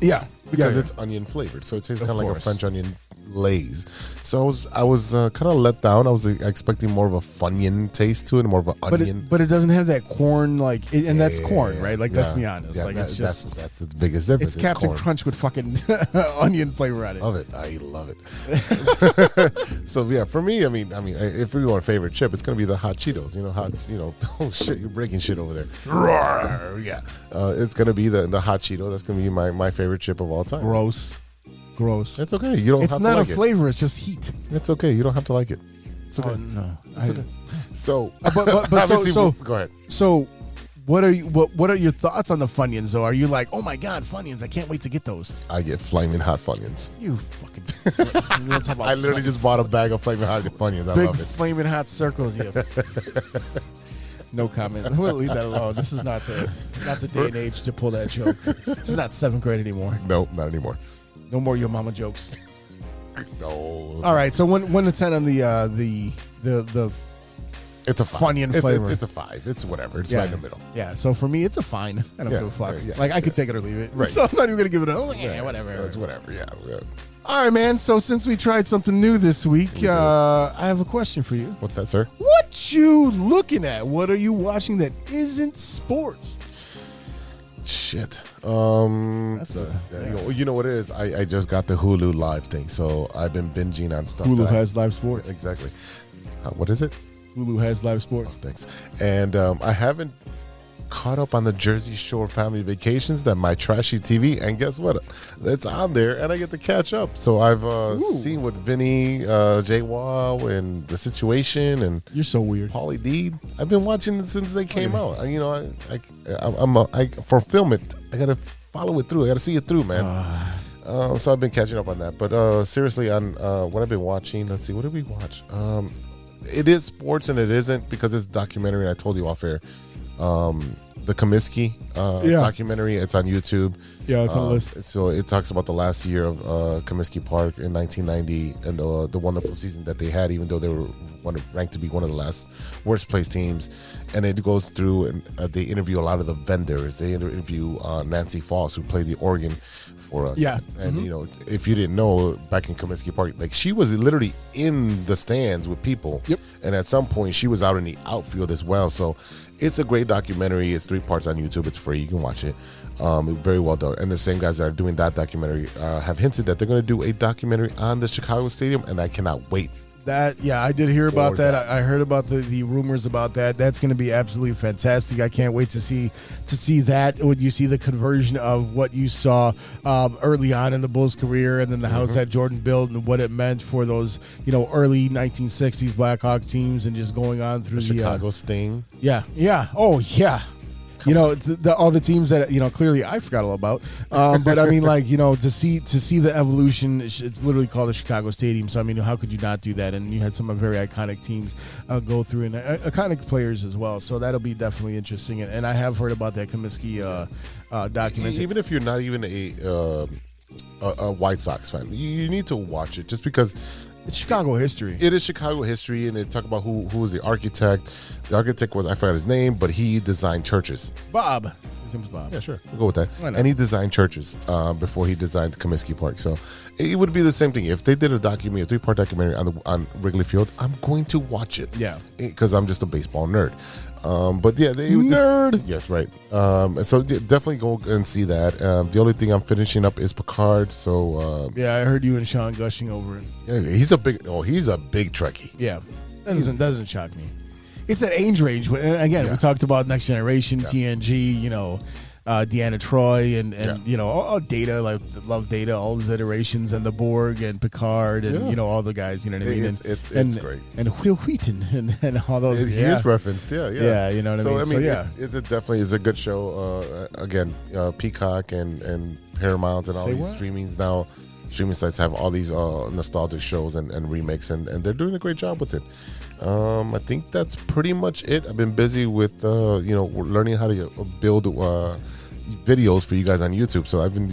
Yeah, because it's onion flavored, so it tastes kind of like a French onion Lay's. So I was kind of let down. I was expecting more of a Funyun taste to it, more of an onion. But it doesn't have that corn and that's corn, right? Like, let's be honest. Yeah, like, it's just that's the biggest difference. It's Captain corn. Crunch with fucking onion flavor on it. Love it. I love it. So yeah, for me, I mean, if we want a favorite chip, it's gonna be the hot Cheetos. Oh shit, you're breaking shit over there. Yeah, it's gonna be the hot Cheeto. That's gonna be my favorite chip of all time. Gross. It's okay. You don't. It's have to not like a flavor. It's just heat. It's okay. You don't have to like it. It's okay. Oh, no. It's okay. So, so go ahead. So, what are your thoughts on the Funyuns? Though, are you like, oh my God, Funyuns? I can't wait to get those. I get flaming hot Funyuns. You fucking. You talk about I literally just bought a bag of flaming hot Funyuns. I big love it. flaming hot circles. Yeah. No comment. We'll leave that alone. This is not the day and age to pull that joke. This is not 7th grade anymore. No, not anymore. No more your mama jokes. No. All right. So 1 to 10 on the it's a Funyun flavor. It's a 5. It's whatever. It's right in the middle. Yeah. So for me, it's a fine. I don't give a fuck. Yeah, like, I could take it or leave it. Right. So I'm not even gonna give it a whatever. It's whatever. Yeah. All right, man. So since we tried something new this week, I have a question for you. What's that, sir? What you looking at? What are you watching that isn't sports? Shit. That's you know what it is? I just got the Hulu Live thing, so I've been binging on stuff. Hulu has live sports. Exactly. What is it? Hulu has live sports. Oh, thanks. And I haven't caught up on the Jersey Shore family vacations, that my trashy TV, and guess what? It's on there, and I get to catch up. So I've seen with Vinny, J-Wow, and The Situation, and you're so weird, Pauly D. I've been watching it since they came out. For film it, I gotta follow it through. I gotta see it through, man. So I've been catching up on that. But seriously, on what I've been watching, let's see, what did we watch? It is sports and it isn't, because it's a documentary. I told you off air. The Comiskey documentary. It's on YouTube. Yeah, it's on the list. So it talks about the last year of Comiskey Park in 1990 and the wonderful season that they had, even though they were ranked to be one of the last worst placed teams. And it goes through and they interview a lot of the vendors. They interview Nancy Foss, who played the organ for us. Yeah. And if you didn't know, back in Comiskey Park, like, she was literally in the stands with people. Yep. And at some point she was out in the outfield as well. So it's a great documentary. It's 3 parts on YouTube. It's free. You can watch it. Very well done. And the same guys that are doing that documentary have hinted that they're going to do a documentary on the Chicago Stadium, and I cannot wait. I did hear about that. I heard about the rumors about that. That's going to be absolutely fantastic. I can't wait to see that. When you see the conversion of what you saw early on in the Bulls' career, and then the house that Jordan built, and what it meant for those early 1960s Blackhawk teams, and just going on through the Chicago Sting. Yeah. Oh yeah. All the teams that clearly I forgot all about, but I mean, like, to see the evolution. It's literally called the Chicago Stadium. So I mean, how could you not do that? And you had some very iconic teams go through, and iconic players as well. So that'll be definitely interesting. And I have heard about that Comiskey documentary. Even if you're not even a White Sox fan, you need to watch it, just because. It's Chicago history. It is Chicago history, and they talk about who was the architect. The architect was, I forgot his name, but he designed churches. Bob. His name's Bob. Yeah, sure. We'll go with that. And he designed churches before he designed Comiskey Park. So it would be the same thing. If they did a 3-part documentary on Wrigley Field, I'm going to watch it. Yeah. Because I'm just a baseball nerd. But yeah, nerd. Yes, right. So definitely go and see that. The only thing I'm finishing up is Picard. So yeah, I heard you and Sean gushing over it. Yeah, he's a big Trekkie. Yeah, that doesn't shock me. it's an age range. And again, we talked about Next Generation, TNG, Deanna Troi and all Data, like love Data, all these iterations, and the Borg and Picard and all the guys, you know what I mean? It's great. And Will Wheaton and all those. He is referenced, yeah, you know what I mean. It definitely is a good show. Again, Peacock and Paramount and all these streaming sites have all these nostalgic shows and remakes, and they're doing a great job with it. I think that's pretty much it. I've been busy with learning how to build videos for you guys on YouTube. So I've been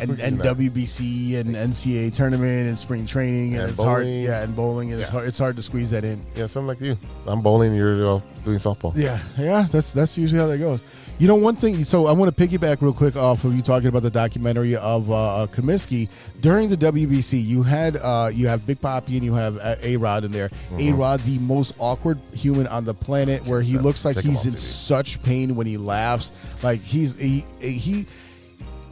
and WBC and NCAA tournament and spring training and it's bowling. hard. Yeah, and bowling and it's hard to squeeze that in. Yeah, something like you. I'm bowling. You're doing softball. Yeah. That's usually how that goes. You know, one thing. So I want to piggyback real quick off of you talking about the documentary of Comiskey. During the WBC, you have Big Papi and you have A-Rod in there. Mm-hmm. A-Rod, the most awkward human on the planet, where he looks like he's in such pain when he laughs. Like he.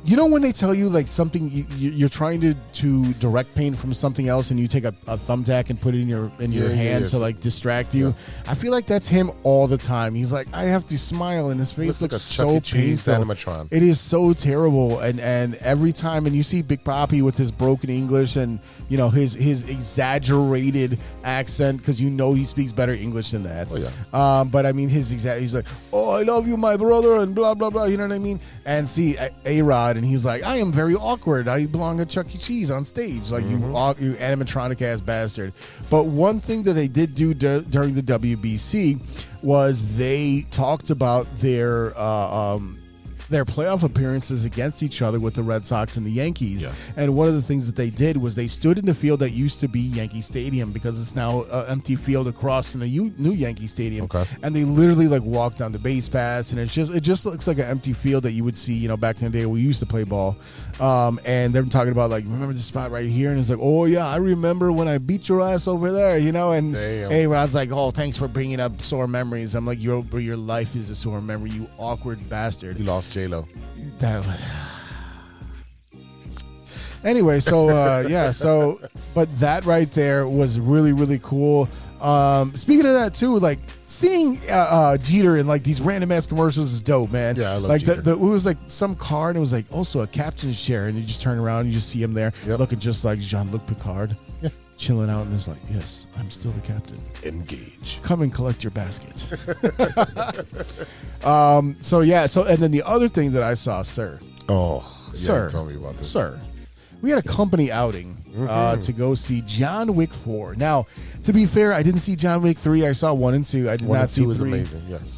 You know when they tell you like something you're trying to direct pain from something else, and you take a thumbtack and put it in your hand to like distract you? I feel like that's him all the time. He's like, I have to smile, and his face looks so painful. Animatron. It is so terrible, and every time, and you see Big Papi with his broken English and his exaggerated accent, because he speaks better English than that. But I mean he's like, oh, I love you, my brother, and blah blah blah. You know what I mean? And see A-Rod. And he's like, I am very awkward. I belong at Chuck E. Cheese on stage. Like, you animatronic ass bastard. But one thing that they did do during the WBC was they talked about their playoff appearances against each other with the Red Sox and the Yankees. Yeah. And one of the things that they did was they stood in the field that used to be Yankee Stadium, because it's now an empty field across from the new Yankee Stadium. Okay. And they literally like walked down the base paths, and it just looks like an empty field that you would see, back in the day we used to play ball. And they're talking about like, remember this spot right here? And it's like, oh yeah, I remember when I beat your ass over there, and A-Rod's like, oh, thanks for bringing up sore memories. I'm like, your life is a sore memory, you awkward bastard. You lost J-Lo. Anyway, so but that right there was really, really cool. Speaking of that too, like seeing Jeter in like these random ass commercials is dope, man. Yeah, I love like Jeter. It was like some car, and it was like also a captain's chair, and you just turn around and you just see him there looking just like Jean-Luc Picard. Yeah. Chilling out, and it's like, yes, I'm still the captain. Engage. Come and collect your basket. So and then the other thing that I saw, sir. Oh, sir, tell me about this, sir. We had a company outing to go see John Wick 4. Now, to be fair, I didn't see John Wick 3. I saw 1 and 2. I did not see 3. 1 and 2 was amazing. Yes.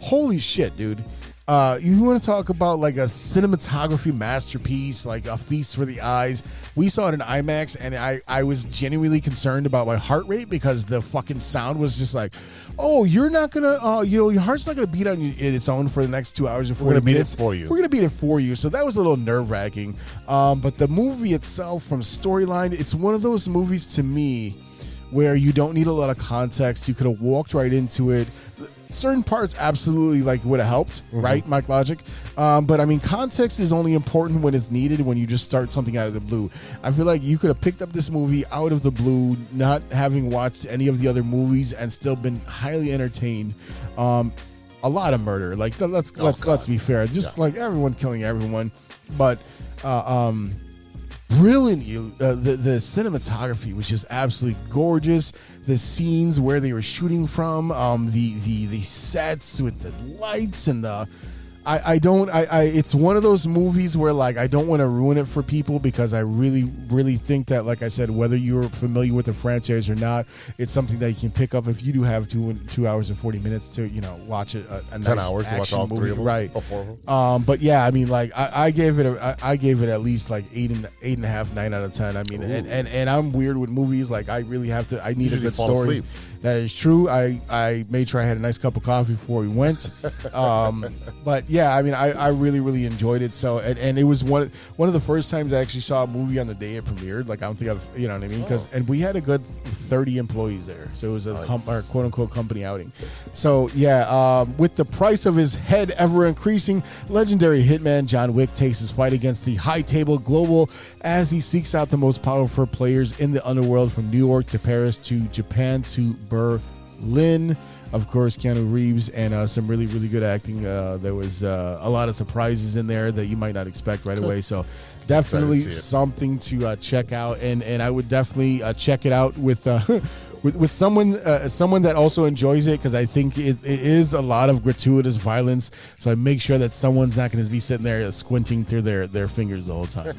Holy shit, dude. You want to talk about like a cinematography masterpiece, like a feast for the eyes. We saw it in IMAX, and I was genuinely concerned about my heart rate, because the fucking sound was just like, oh, you're not gonna, your heart's not gonna beat on its own for the next 2 hours or 40 minutes. We're gonna beat it for you. So that was a little nerve wracking. But the movie itself, from storyline, it's one of those movies to me where you don't need a lot of context. You could have walked right into it. Certain parts absolutely like would have helped, right? Mike Logic. But I mean, context is only important when it's needed, when you just start something out of the blue. I feel like you could have picked up this movie out of the blue, not having watched any of the other movies, and still been highly entertained. A lot of murder. Like let's be fair. Just like everyone killing everyone. But brilliant. The cinematography was just absolutely gorgeous. The scenes where they were shooting from, the sets with the lights and the. It's one of those movies where like I don't want to ruin it for people, because I really, really think that, like I said, whether you're familiar with the franchise or not, it's something that you can pick up if you do have 2 hours and 40 minutes to watch it. A 10 nice hours to watch all movie. 3 of them, right? Or 4 of them. But yeah, I mean, like I gave it at least like 8.5, 9 out of 10. I mean, and I'm weird with movies. Like I really have to. I need a good story. Asleep. That is true. I made sure I had a nice cup of coffee before we went. But yeah, I mean, I really, really enjoyed it. So, and it was one of the first times I actually saw a movie on the day it premiered. Like I don't think you know what I mean? And we had a good 30 employees there. So it was a quote unquote company outing. So yeah, with the price of his head ever increasing, legendary hitman John Wick takes his fight against the high table global as he seeks out the most powerful players in the underworld, from New York to Paris to Japan to Berlin. of course, Keanu Reeves, and some really, really good acting. There was a lot of surprises in there that you might not expect right away. So definitely something to check out, and I would definitely check it out with with someone that also enjoys it, because I think it is a lot of gratuitous violence. So I make sure that someone's not going to be sitting there squinting through their fingers the whole time.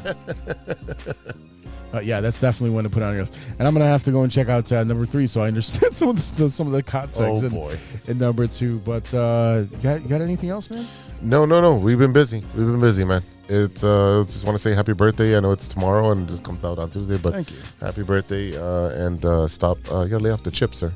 Yeah, that's definitely one to put on your list. And I'm going to have to go and check out number 3, so I understand some of the context in number 2. But you got anything else, man? No. We've been busy, man. It's just want to say happy birthday. I know it's tomorrow and it just comes out on Tuesday, but thank you. Happy birthday, and stop. You gotta lay off the chips, sir.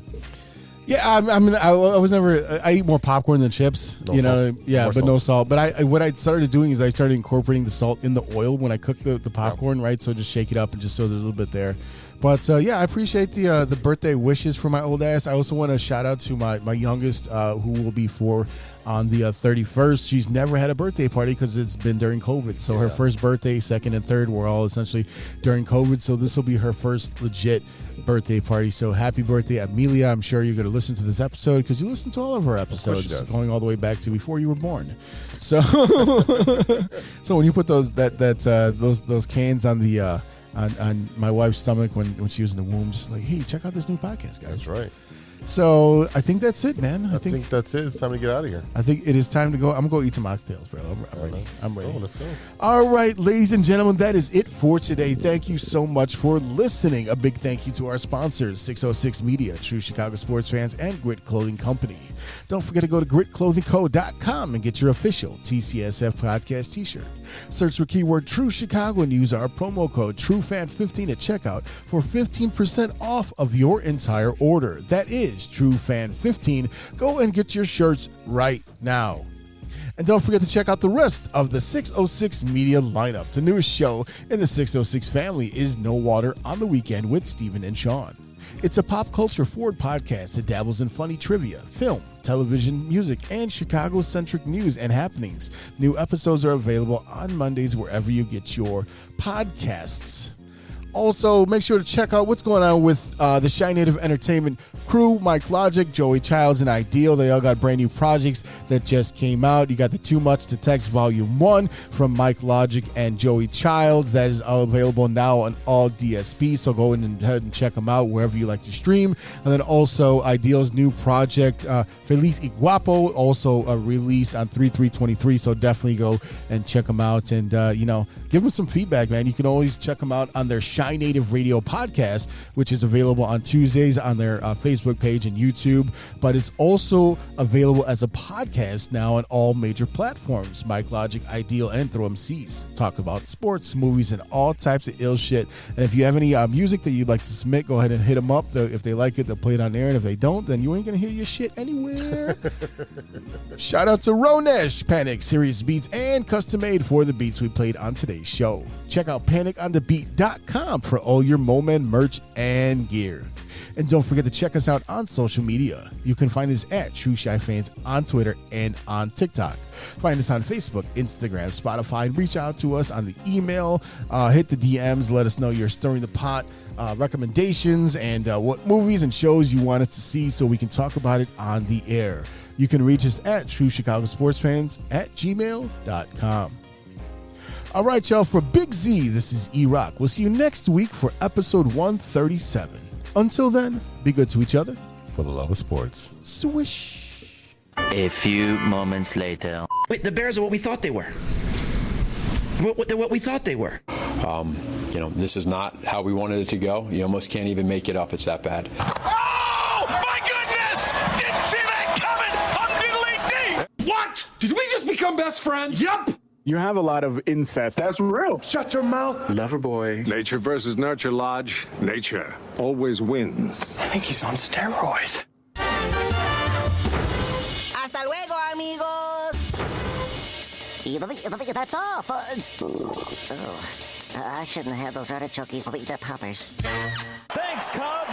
Yeah, I mean, I was never. I eat more popcorn than chips. No salt. Yeah, More but salt. no salt. But what I started doing is I started incorporating the salt in the oil when I cook the popcorn, right? So just shake it up and just so there's a little bit there. But yeah, I appreciate the birthday wishes for my old ass. I also want to shout out to my youngest, who will be 4 on the 31st. She's never had a birthday party because it's been during COVID. So her first birthday, second and third were all essentially during COVID. So this will be her first legit birthday party. So happy birthday, Amelia. I'm sure you're going to listen to this episode because you listen to all of our episodes going all the way back to before you were born. So so when you put those cans on the on my wife's stomach when she was in the womb, just like, hey, check out this new podcast, guys. That's right. So I think that's it, man. I think that's it. It's time to get out of here. I think it is time to go. I'm going to go eat some oxtails, bro. I'm ready. I'm ready. Oh, let's go. All right, ladies and gentlemen, that is it for today. Thank you so much for listening. A big thank you to our sponsors, 606 Media, True Chicago Sports Fans, and Grit Clothing Company. Don't forget to go to gritclothingco.com and get your official TCSF podcast t-shirt. Search for keyword True Chicago and use our promo code TrueFan15 at checkout for 15% off of your entire order. That is TrueFan15. Go and get your shirts right now. And don't forget to check out the rest of the 606 Media lineup. The newest show in the 606 family is No Water on the Weekend with Steven and Sean. It's a pop culture forward podcast that dabbles in funny trivia, film, television, music, and Chicago-centric news and happenings. New episodes are available on Mondays wherever you get your podcasts. Also, make sure to check out what's going on with the Shy Native Entertainment crew, Mike Logic, Joey Childs, and Ideal. They all got brand new projects that just came out. You got the Too Much to Text Volume 1 from Mike Logic and Joey Childs. That is available now on all DSPs, so go ahead and check them out wherever you like to stream. And then also Ideal's new project, Feliz y Guapo, also released on 3/3/23, so definitely go and check them out and, give them some feedback, man. You can always check them out on their Shy Native Radio podcast, which is available on Tuesdays on their Facebook page and YouTube, but it's also available as a podcast now on all major platforms. Mike Logic, Ideal, and Throw MCs talk about sports, movies, and all types of ill shit. And if you have any music that you'd like to submit, go ahead and hit them up. If they like it, they'll play it on air, and if they don't, then you ain't gonna hear your shit anywhere. Shout out to Ronesh, Panic, Serious Beats, and Custom Made for the beats we played on today's show. Check out paniconthebeat.com for all your Momen merch and gear. And don't forget to check us out on social media. You can find us at True Shy Fans on Twitter and on TikTok. Find us on Facebook, Instagram, Spotify, and reach out to us on the email. Hit the DMs. Let us know you're stirring the pot, recommendations, and what movies and shows you want us to see so we can talk about it on the air. You can reach us at truechicagosportsfans@gmail.com. All right, y'all, for Big Z, this is E-Roc. We'll see you next week for episode 137. Until then, be good to each other. For the love of sports. Swish. A few moments later. Wait, the Bears are what we thought they were. What we thought they were. This is not how we wanted it to go. You almost can't even make it up. It's that bad. Oh, my goodness! Didn't see that coming! What? Did we just become best friends? Yup! You have a lot of incest. That's real. Shut your mouth. Lover boy. Nature versus nurture, Lodge. Nature always wins. I think he's on steroids. Hasta luego, amigos. That's all. I shouldn't have had those artichoke poppers. Thanks, Cubs.